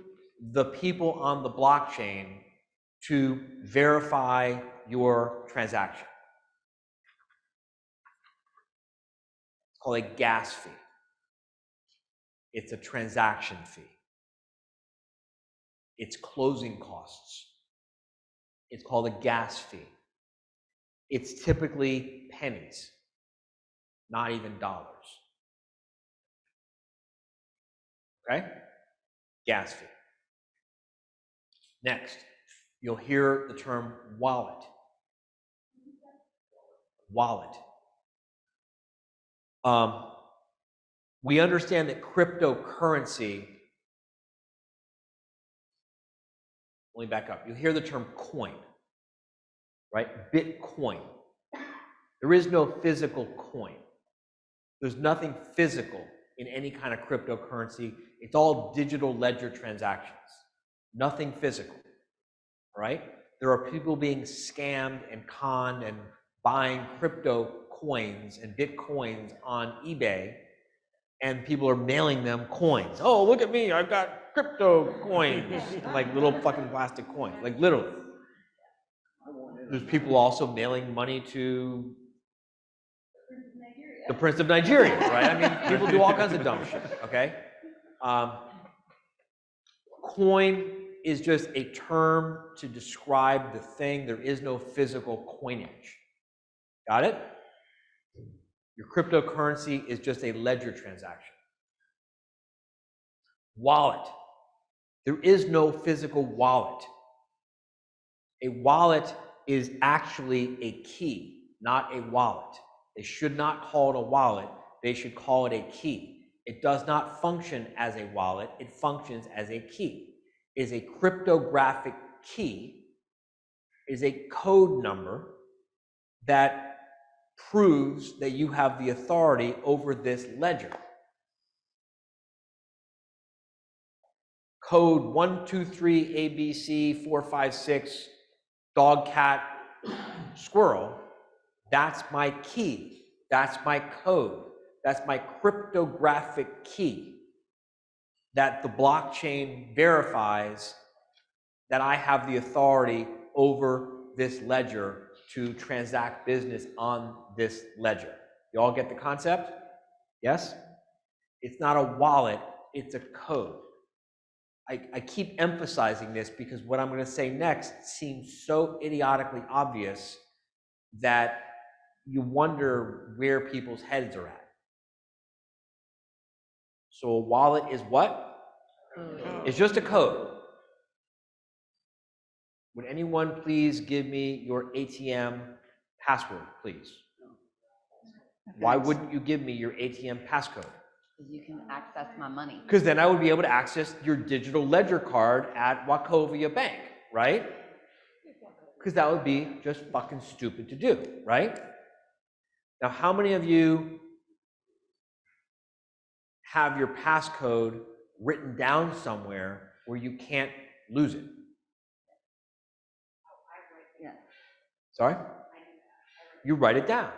the people on the blockchain to verify your transaction. It's called a gas fee. It's a transaction fee. It's closing costs. It's called a gas fee. It's typically pennies, not even dollars. Okay? Gas fee. Next, you'll hear the term wallet. Wallet. We understand that cryptocurrency, let me back up. You'll hear the term coin, right? Bitcoin. There is no physical coin. There's nothing physical in any kind of cryptocurrency. It's all digital ledger transactions. Nothing physical, right? There are people being scammed and conned and buying crypto coins and bitcoins on eBay, and people are mailing them coins. Oh, look at me, I've got crypto coins, like little fucking plastic coins, like literally. There's people also mailing money to the Prince of Nigeria, right? I mean, people do all kinds of dumb shit, okay? Coin is just a term to describe the thing. There is no physical coinage. Got it? Your cryptocurrency is just a ledger transaction. Wallet. There is no physical wallet. A wallet is actually a key, not a wallet. They should not call it a wallet. They should call it a key. It does not function as a wallet. It functions as a key. It is a cryptographic key, is a code number that proves that you have the authority over this ledger. Code 123 ABC 456 dog, cat, squirrel. That's my key. That's my code. That's my cryptographic key that the blockchain verifies that I have the authority over this ledger to transact business on this ledger. You all get the concept? Yes? It's not a wallet, it's a code. I keep emphasizing this because what I'm going to say next seems so idiotically obvious that you wonder where people's heads are at. So a wallet is what? It's just a code. Would anyone please give me your ATM password, please? Why wouldn't you give me your ATM passcode? You can access my money. Because then I would be able to access your digital ledger card at Wachovia Bank, right? Because that would be just fucking stupid to do, right? Now, how many of you have your passcode written down somewhere where you can't lose it? Yeah. Sorry? You write it down,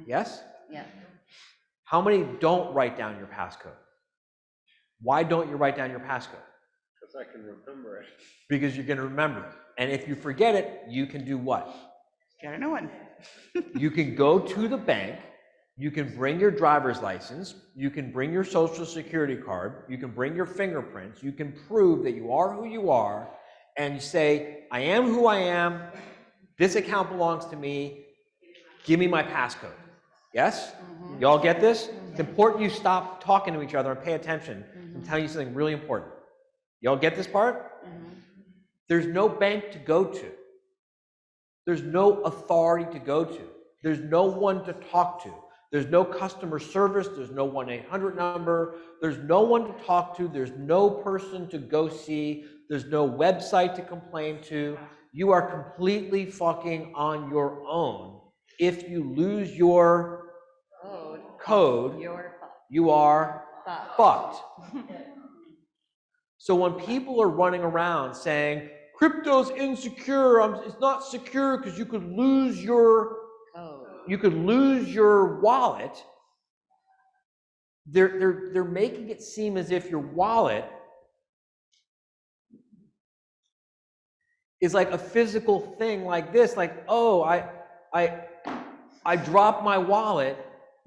yes? Yeah. How many don't write down your passcode? Why don't you write down your passcode? Because I can remember it. Because you're going to remember it. And if you forget it, you can do what? Get a new one. You can go to the bank, you can bring your driver's license, you can bring your social security card, you can bring your fingerprints, you can prove that you are who you are, and say, I am who I am, This account belongs to me. Give me my passcode. Yes? Y'all get this? It's important you stop talking to each other and pay attention. I'm telling you something really important. Y'all get this part? There's no bank to go to. There's no authority to go to. There's no one to talk to. There's no customer service. There's no 1-800 number. There's no one to talk to. There's no person to go see. There's no website to complain to. You are completely fucking on your own. If you lose your code, you are fucked. So when people are running around saying, crypto's insecure, it's not secure because you could lose your wallet, they're making it seem as if your wallet is like a physical thing like this, like, oh, I dropped my wallet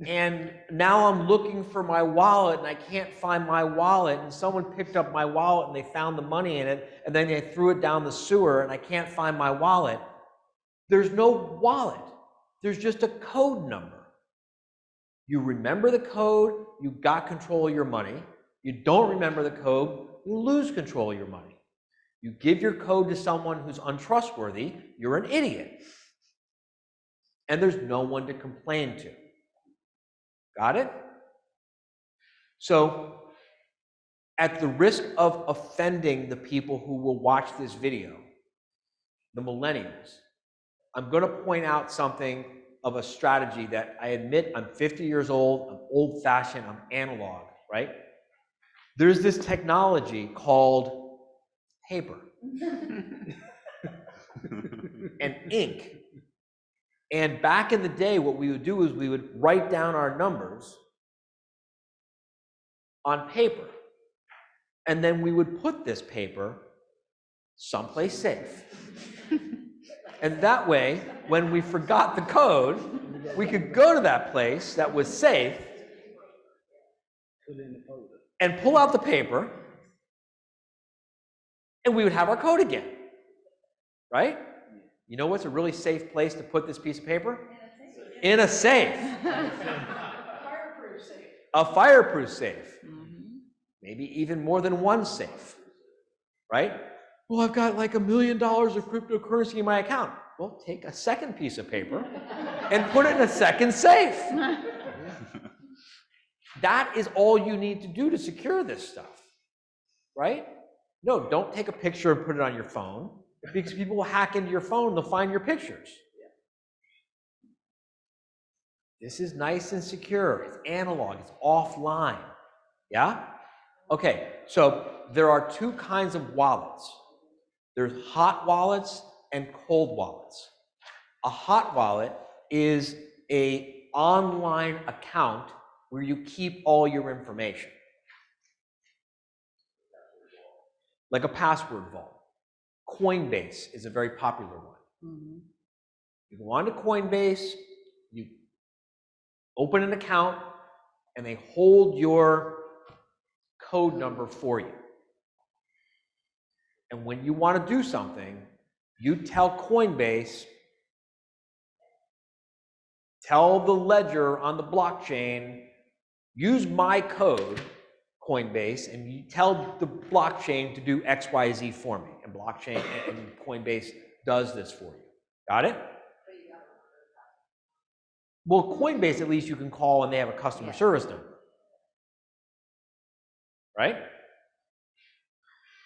and now I'm looking for my wallet and I can't find my wallet, and someone picked up my wallet and they found the money in it and then they threw it down the sewer and I can't find my wallet. There's no wallet. There's just a code number. You remember the code, you got control of your money. You don't remember the code, you lose control of your money. You give your code to someone who's untrustworthy, you're an idiot. And there's no one to complain to. Got it? So, at the risk of offending the people who will watch this video, the millennials, I'm going to point out something of a strategy that I admit I'm 50 years old, I'm old-fashioned, I'm analog, right? There's this technology called paper and ink. And back in the day, what we would do is we would write down our numbers on paper. And then we would put this paper someplace safe. And that way, when we forgot the code, we could go to that place that was safe and pull out the paper, and we would have our code again, right? You know what's a really safe place to put this piece of paper? In a safe. A fireproof safe. Maybe even more than one safe, right? Well, I've got like $1 million of cryptocurrency in my account. Well, take a second piece of paper and put it in a second safe. That is all you need to do to secure this stuff, right? No, don't take a picture and put it on your phone, because people will hack into your phone, they'll find your pictures. This is nice and secure. It's analog, it's offline. Yeah? Okay, so there are two kinds of wallets. There's hot wallets and cold wallets. A hot wallet is an online account where you keep all your information. Like a password vault. Coinbase is a very popular one. You go on to Coinbase, you open an account, and they hold your code number for you. And when you want to do something, you tell Coinbase, tell the ledger on the blockchain, use my code, Coinbase, and you tell the blockchain to do XYZ for me. And blockchain and Coinbase does this for you. Got it? Well, Coinbase, at least you can call and they have a customer service number. Right?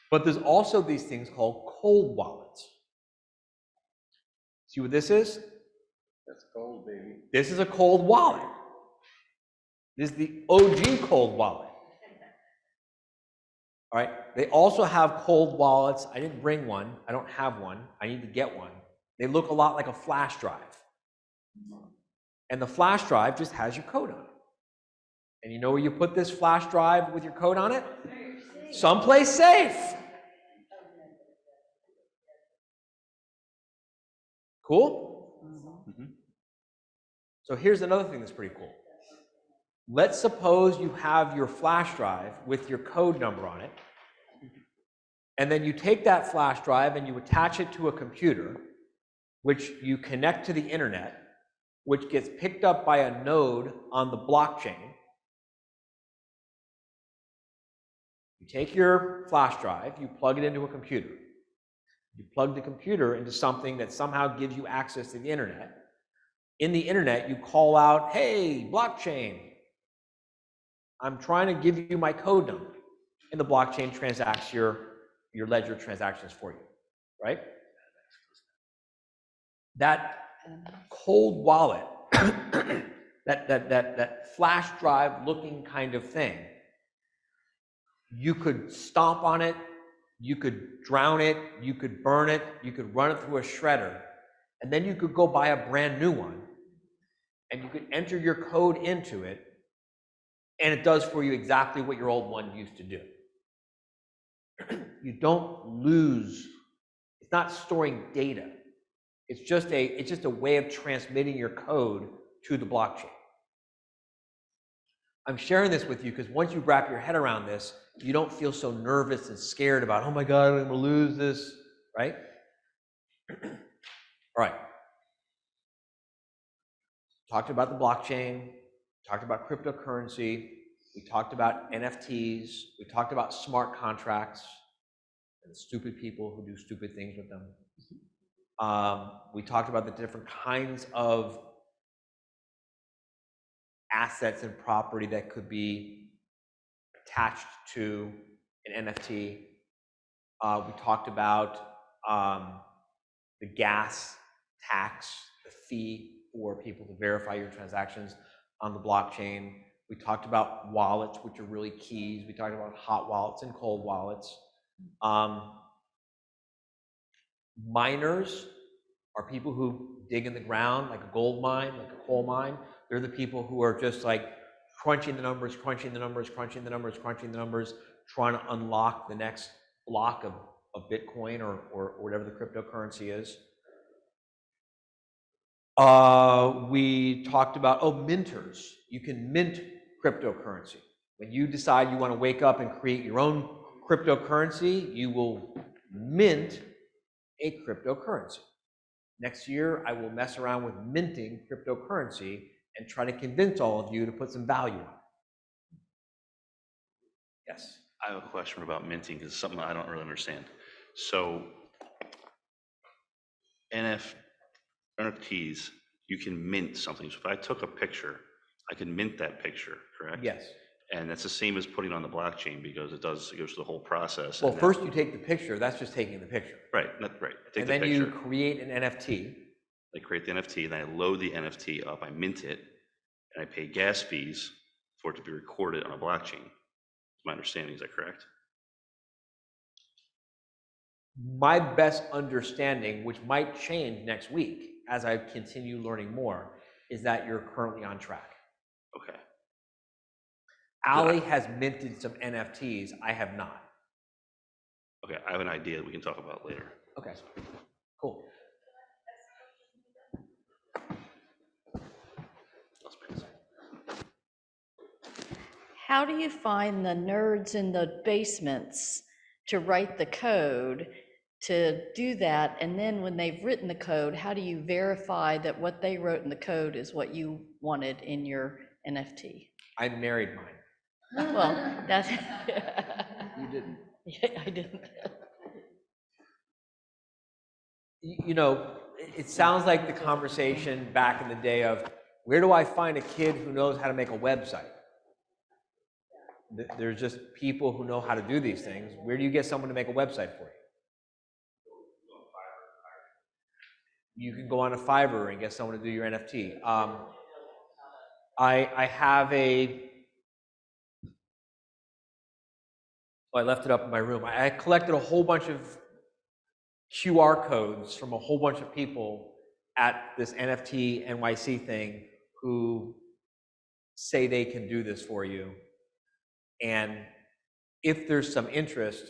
But there's also these things called cold wallets. See what this is? That's cold, baby. This is a cold wallet. This is the OG cold wallet. All right, they also have cold wallets. I didn't bring one. I don't have one. I need to get one. They look a lot like a flash drive. And the flash drive just has your code on it. And you know where you put this flash drive with your code on it? Someplace safe. Cool? So here's another thing that's pretty cool. Let's suppose you have your flash drive with your code number on it, and then you take that flash drive and you attach it to a computer, which you connect to the internet, which gets picked up by a node on the blockchain. You take your flash drive, you plug it into a computer. You plug the computer into something that somehow gives you access to the internet. In the internet, you call out, hey, blockchain, I'm trying to give you my code number. And the blockchain transacts your ledger transactions for you, right? That cold wallet, that flash drive looking kind of thing, you could stomp on it, you could drown it, you could burn it, you could run it through a shredder, and then you could go buy a brand new one, and you could enter your code into it, and it does for you exactly what your old one used to do. You don't lose, it's not storing data. It's just a way of transmitting your code to the blockchain. I'm sharing this with you because once you wrap your head around this, you don't feel so nervous and scared about, oh my God, I'm gonna lose this, right? All right. Talked about the blockchain, talked about cryptocurrency, we talked about NFTs, we talked about smart contracts and stupid people who do stupid things with them. We talked about the different kinds of assets and property that could be attached to an NFT. We talked about the gas tax, the fee for people to verify your transactions on the blockchain. We talked about wallets, which are really keys. We talked about hot wallets and cold wallets. Miners are people who dig in the ground like a gold mine, like a coal mine. They're the people who are just like crunching the numbers, crunching the numbers, crunching the numbers, crunching the numbers, trying to unlock the next block of Bitcoin or whatever the cryptocurrency is. We talked about, minters. You can mint cryptocurrency. When you decide you want to wake up and create your own cryptocurrency, you will mint a cryptocurrency. Next year, I will mess around with minting cryptocurrency and try to convince all of you to put some value on it. Yes? I have a question about minting because it's something I don't really understand. So NFTs, you can mint something. So if I took a picture, I can mint that picture, correct? Yes. And that's the same as putting it on the blockchain because it goes through the whole process. Well, first you take the picture. That's just taking the picture. Right, right. I take and the then picture, you create an NFT. I create the NFT, then I load the NFT up, I mint it, and I pay gas fees for it to be recorded on a blockchain. My understanding, is that correct? My best understanding, which might change next week as I continue learning more, is that you're currently on track. Okay. Ali has minted some NFTs. I have not. Okay, I have an idea that we can talk about later. Okay, cool. How do you find the nerds in the basements to write the code to do that? And then when they've written the code, how do you verify that what they wrote in the code is what you wanted in your NFT? I married mine. Well, that's. You didn't. Yeah, I didn't. You know, it sounds like the conversation back in the day of, where do I find a kid who knows how to make a website? There's just people who know how to do these things. Where do you get someone to make a website for you? You can go on a Fiverr and get someone to do your NFT. I have I left it up in my room. I collected a whole bunch of QR codes from a whole bunch of people at this NFT NYC thing who say they can do this for you. And if there's some interest,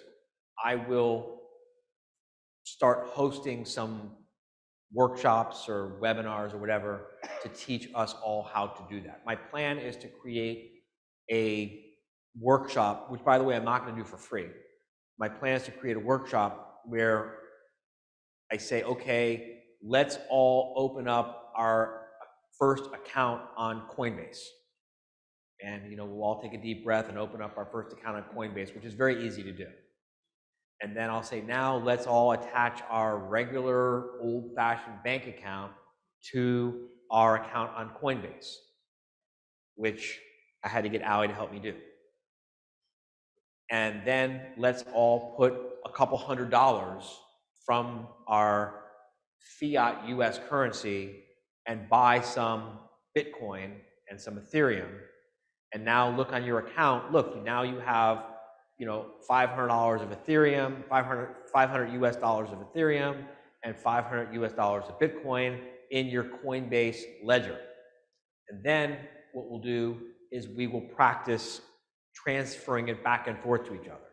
I will start hosting some workshops or webinars or whatever to teach us all how to do that. My plan is to create a workshop, which by the way, I'm not going to do for free. My plan is to create a workshop where I say, okay, let's all open up our first account on Coinbase. And, we'll all take a deep breath and open up our first account on Coinbase, which is very easy to do. And then I'll say, now let's all attach our regular old-fashioned bank account to our account on Coinbase, which I had to get Allie to help me do. And then let's all put a couple $100 from our fiat US currency and buy some Bitcoin and some Ethereum. And now look on your account, look, now you have, $500 of Ethereum, 500 US dollars of Ethereum, and 500 US dollars of Bitcoin in your Coinbase ledger. And then what we'll do is we will practice transferring it back and forth to each other.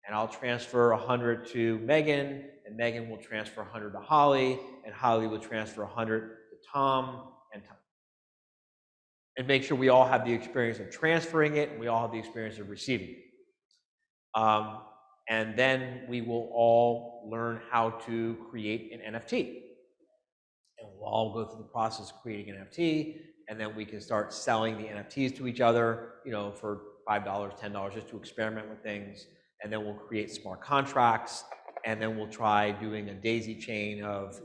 And I'll transfer 100 to Megan, and Megan will transfer 100 to Holly, and Holly will transfer 100 to Tom, and make sure we all have the experience of transferring it, and we all have the experience of receiving it. And then we will all learn how to create an NFT. And we'll all go through the process of creating an NFT, and then we can start selling the NFTs to each other, for $5, $10, just to experiment with things. And then we'll create smart contracts, and then we'll try doing a daisy chain of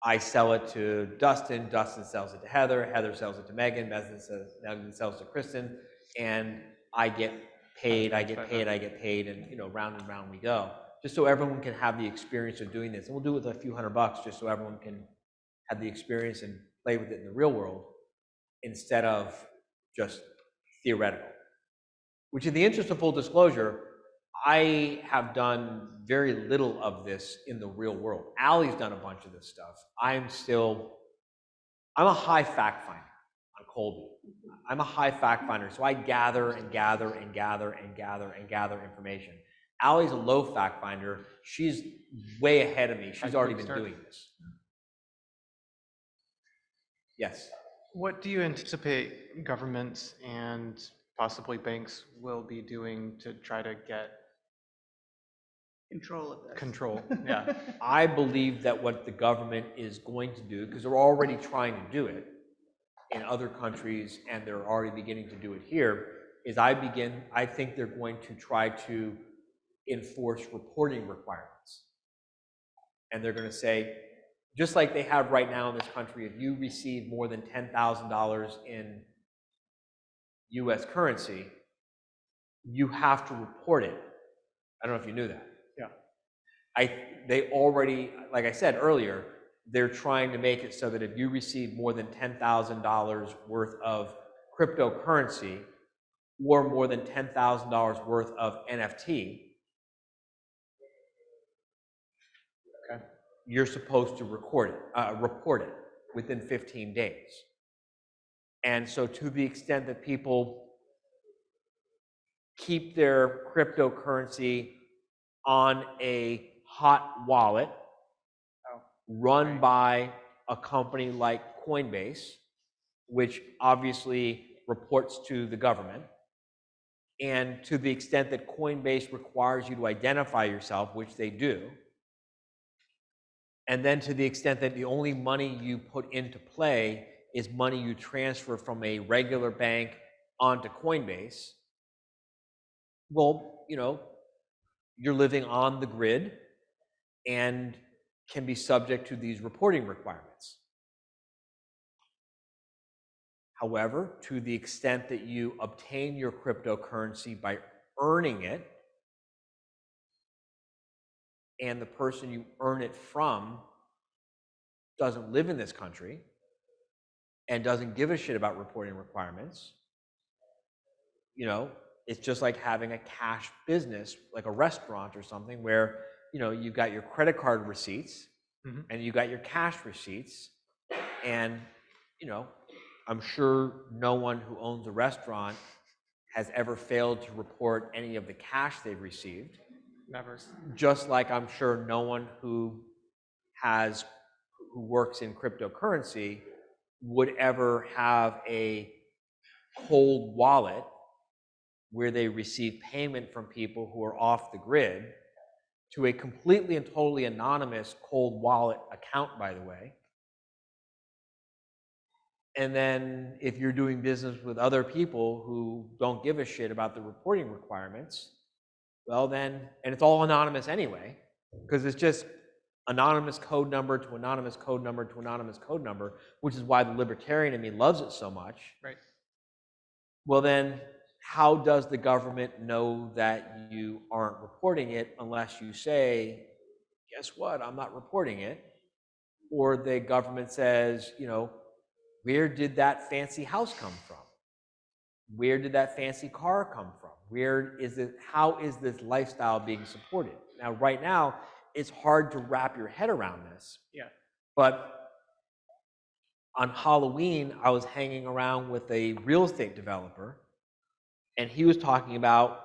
I sell it to Dustin, Dustin sells it to Heather, Heather sells it to Megan, Megan sells it to Kristen, and I get paid, and round and round we go. Just so everyone can have the experience of doing this. And we'll do it with a few $100 just so everyone can have the experience and play with it in the real world instead of just theoretical. Which, in the interest of full disclosure, I have done very little of this in the real world. Allie's done a bunch of this stuff. I'm a high fact finder on Colby. I'm a high fact finder, so I gather and gather and gather and gather and gather information. Allie's a low fact finder. She's way ahead of me. She's already been doing this. Yes. What do you anticipate governments and possibly banks will be doing to try to get Control of this. control? Yeah. I believe that what the government is going to do, because they're already trying to do it in other countries and they're already beginning to do it here, is I think they're going to try to enforce reporting requirements. And they're going to say, just like they have right now in this country, if you receive more than $10,000 in US currency, you have to report it. I don't know if you knew that. Yeah. They already, like I said earlier, they're trying to make it so that if you receive more than $10,000 worth of cryptocurrency or more than $10,000 worth of NFT, you're supposed to report it within 15 days. And so to the extent that people keep their cryptocurrency on a hot wallet run by a company like Coinbase, which obviously reports to the government, and to the extent that Coinbase requires you to identify yourself, which they do, and then to the extent that the only money you put into play is money you transfer from a regular bank onto Coinbase, well, you're living on the grid and can be subject to these reporting requirements. However, to the extent that you obtain your cryptocurrency by earning it, and the person you earn it from doesn't live in this country and doesn't give a shit about reporting requirements, it's just like having a cash business, like a restaurant or something, where you've got your credit card receipts and you got your cash receipts, and I'm sure no one who owns a restaurant has ever failed to report any of the cash they've received. Never. Just like I'm sure no one who works in cryptocurrency would ever have a cold wallet where they receive payment from people who are off the grid to a completely and totally anonymous cold wallet account, by the way, And then if you're doing business with other people who don't give a shit about the reporting requirements, well then, and it's all anonymous anyway, because it's just anonymous code number to anonymous code number to anonymous code number, which is why the libertarian in me loves it so much. Right. Well then, how does the government know that you aren't reporting it unless you say, guess what, I'm not reporting it? Or the government says, you know, where did that fancy house come from? Where did that fancy car come from? Where is it, how is this lifestyle being supported? Now, right now, it's hard to wrap your head around this. Yeah. But on Halloween, I was hanging around with a real estate developer, and he was talking about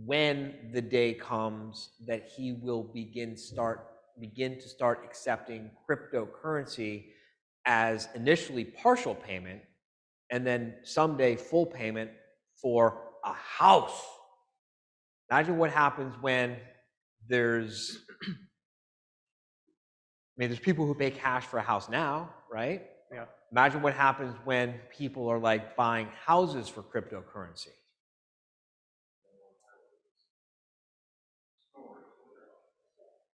when the day comes that he will begin to start accepting cryptocurrency as initially partial payment, and then someday full payment for a house. Imagine what happens when there's, I mean, there's people who pay cash for a house now, right? Yeah. Imagine what happens when people are like buying houses for cryptocurrency.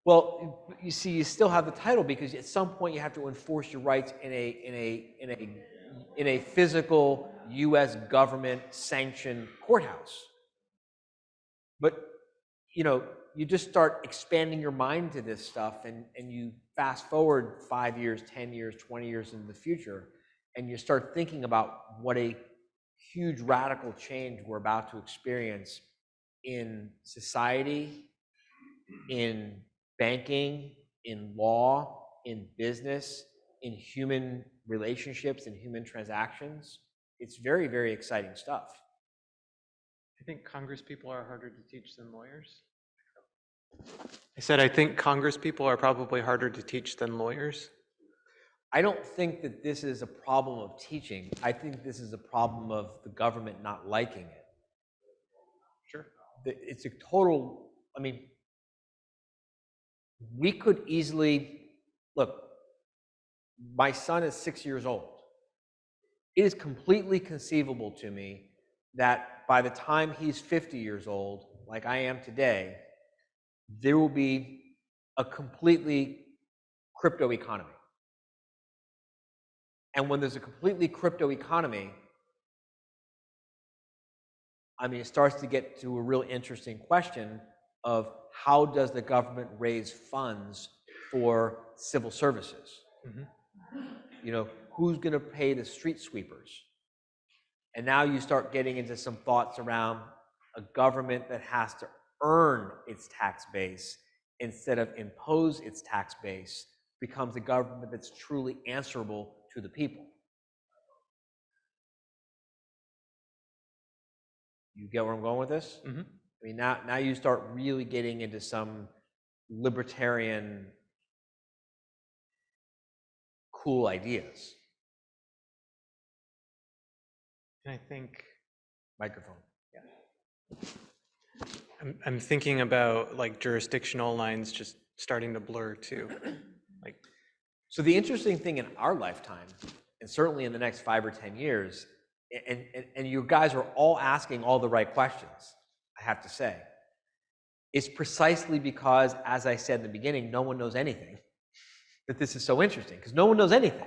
Well, you see, you still have the title because at some point you have to enforce your rights in a physical U.S. government sanctioned courthouse. But you know, you just start expanding your mind to this stuff, and you fast forward 5 years, 10 years, 20 years into the future, and you start thinking about what a huge radical change we're about to experience in society, in banking, in law, in business, in human relationships and human transactions. It's very, very exciting stuff. I think Congress people are harder to teach than lawyers. I said I think Congress people are probably harder to teach than lawyers. I don't think that this is a problem of teaching. I think this is a problem of the government not liking it. Sure. It's a total, I mean, we could easily, look, my son is 6 years old. It is completely conceivable to me that by the time he's 50 years old, like I am today, there will be a completely crypto economy. And when there's a completely crypto economy, I mean, it starts to get to a real interesting question of how does the government raise funds for civil services? Mm-hmm. You know, who's going to pay the street sweepers? And now you start getting into some thoughts around a government that has to earn its tax base instead of impose its tax base becomes a government that's truly answerable to the people. You get where I'm going with this? Mm-hmm. I mean, now you start really getting into some libertarian cool ideas. And I think Microphone. Yeah. I'm thinking about like jurisdictional lines just starting to blur too. Like, so the interesting thing in our lifetime, and certainly in the next 5 or 10 years, and you guys are all asking all the right questions, I have to say, it's precisely because, as I said in the beginning, no one knows anything, that this is so interesting, because no one knows anything.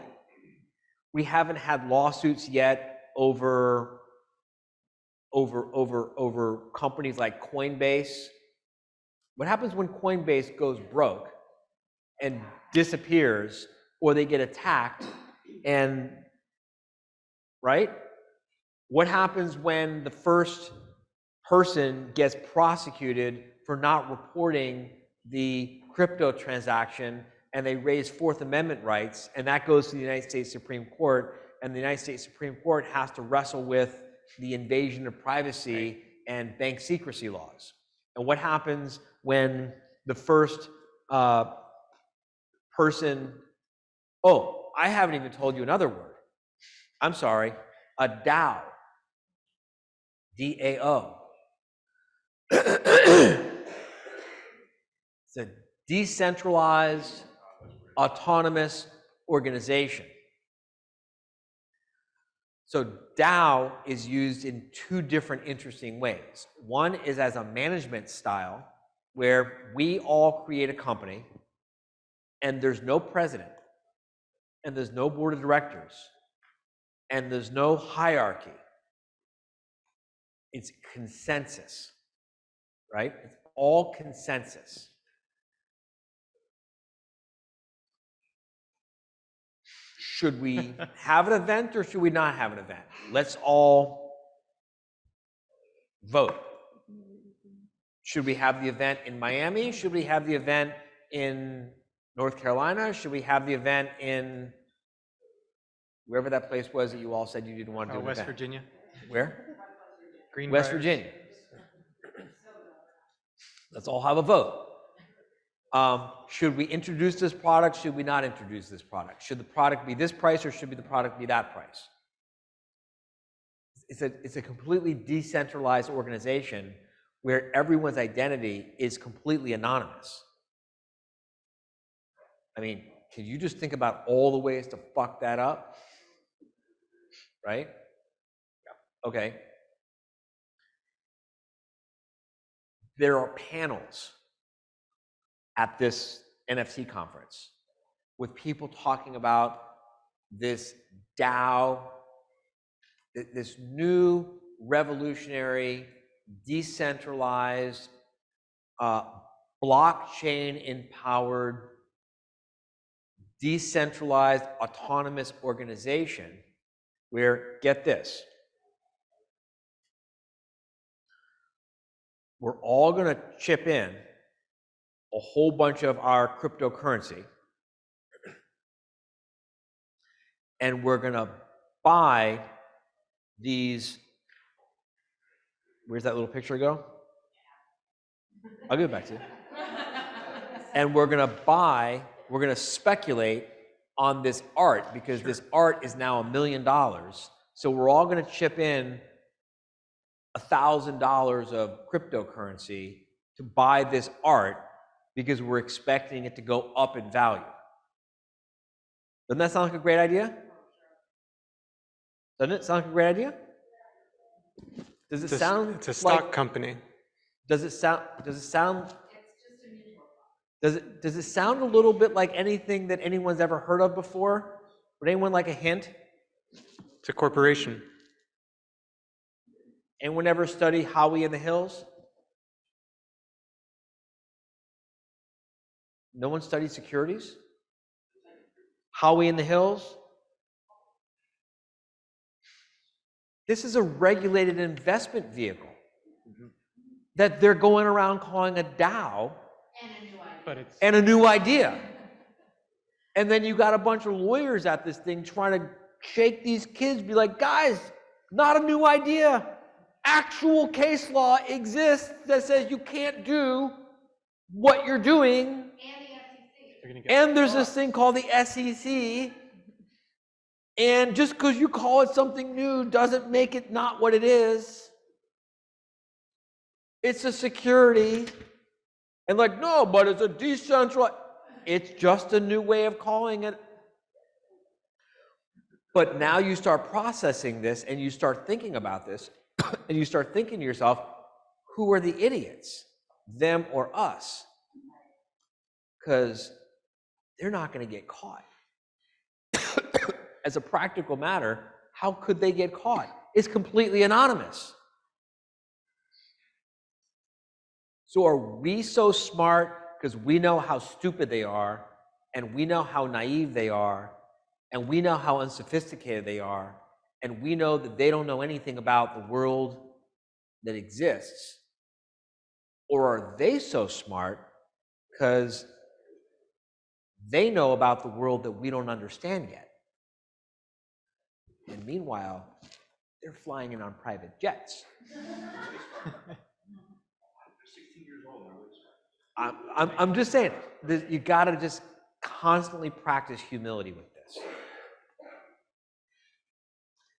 We haven't had lawsuits yet over companies like Coinbase. What happens when Coinbase goes broke and disappears, or they get attacked, and right? What happens when the first person gets prosecuted for not reporting the crypto transaction and they raise Fourth Amendment rights, and that goes to the United States Supreme Court, and the United States Supreme Court has to wrestle with the invasion of privacy and bank secrecy laws? And what happens when the first person, oh, I haven't even told you another word. I'm sorry, a DAO. DAO. It's a decentralized, autonomous organization. So DAO is used in two different interesting ways. One is as a management style, where we all create a company, and there's no president, and there's no board of directors, and there's no hierarchy. It's consensus, right? It's all consensus. Should we have an event or should we not have an event? Let's all vote. Should we have the event in Miami? Should we have the event in North Carolina? Should we have the event in wherever that place was that you all said you didn't want to do an West event? Virginia. Where? Green West Briars. Virginia. Let's all have a vote. Should we introduce this product? Should we not introduce this product? Should the product be this price or should the product be that price? It's a completely decentralized organization where everyone's identity is completely anonymous. I mean, can you just think about all the ways to fuck that up? Right? Okay. There are panels at this NFT conference with people talking about this DAO, this new revolutionary, decentralized, blockchain-empowered, decentralized, autonomous organization where, get this, we're all going to chip in a whole bunch of our cryptocurrency, and we're going to buy these. Where's that little picture go? I'll give it back to you. And we're going to speculate on this art because this art is now $1 million. So we're all going to chip in $1,000 of cryptocurrency to buy this art because we're expecting it to go up in value. Doesn't that sound like a great idea? Doesn't it sound like a great idea? Does it sound It's a stock like, company. Does it sound a little bit like anything that anyone's ever heard of before? Would anyone like a hint? It's a corporation. Anyone ever study Howie in the Hills? No one studied securities? Howie in the Hills? This is a regulated investment vehicle that they're going around calling a DAO and a new idea. And then you got a bunch of lawyers at this thing trying to shake these kids, be like, guys, not a new idea. Actual case law exists that says you can't do what you're doing. And there's this thing called the SEC. And just because you call it something new doesn't make it not what it is. It's a security. And like, no, but it's a decentralized. It's just a new way of calling it. But now you start processing this and you start thinking about this and you start thinking to yourself, who are the idiots? Them or us? Because they're not going to get caught. As a practical matter, how could they get caught? It's completely anonymous. So are we so smart because we know how stupid they are, and we know how naive they are, and we know how unsophisticated they are, and we know that they don't know anything about the world that exists? Or are they so smart because they know about the world that we don't understand yet? And meanwhile, they're flying in on private jets. I'm just saying, you got to just constantly practice humility with this.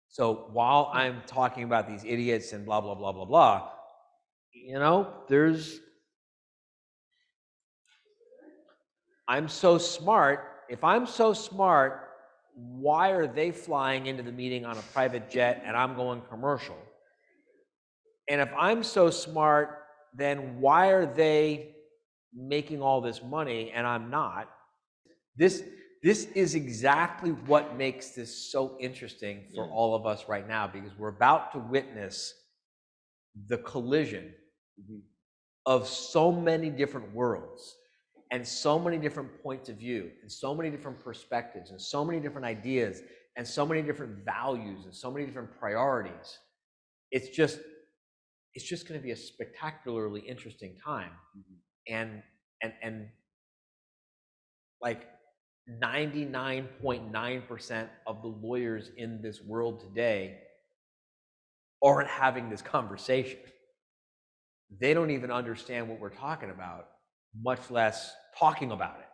So while I'm talking about these idiots and blah, blah, blah, blah, blah, you know, I'm so smart. If I'm so smart, why are they flying into the meeting on a private jet and I'm going commercial? And if I'm so smart, then why are they making all this money and I'm not? This is exactly what makes this so interesting for all of us right now, because we're about to witness the collision of so many different worlds and so many different points of view and so many different perspectives and so many different ideas and so many different values and so many different priorities. It's just going to be a spectacularly interesting time. And like 99.9% of the lawyers in this world today aren't having this conversation. They don't even understand what we're talking about, much less talking about it.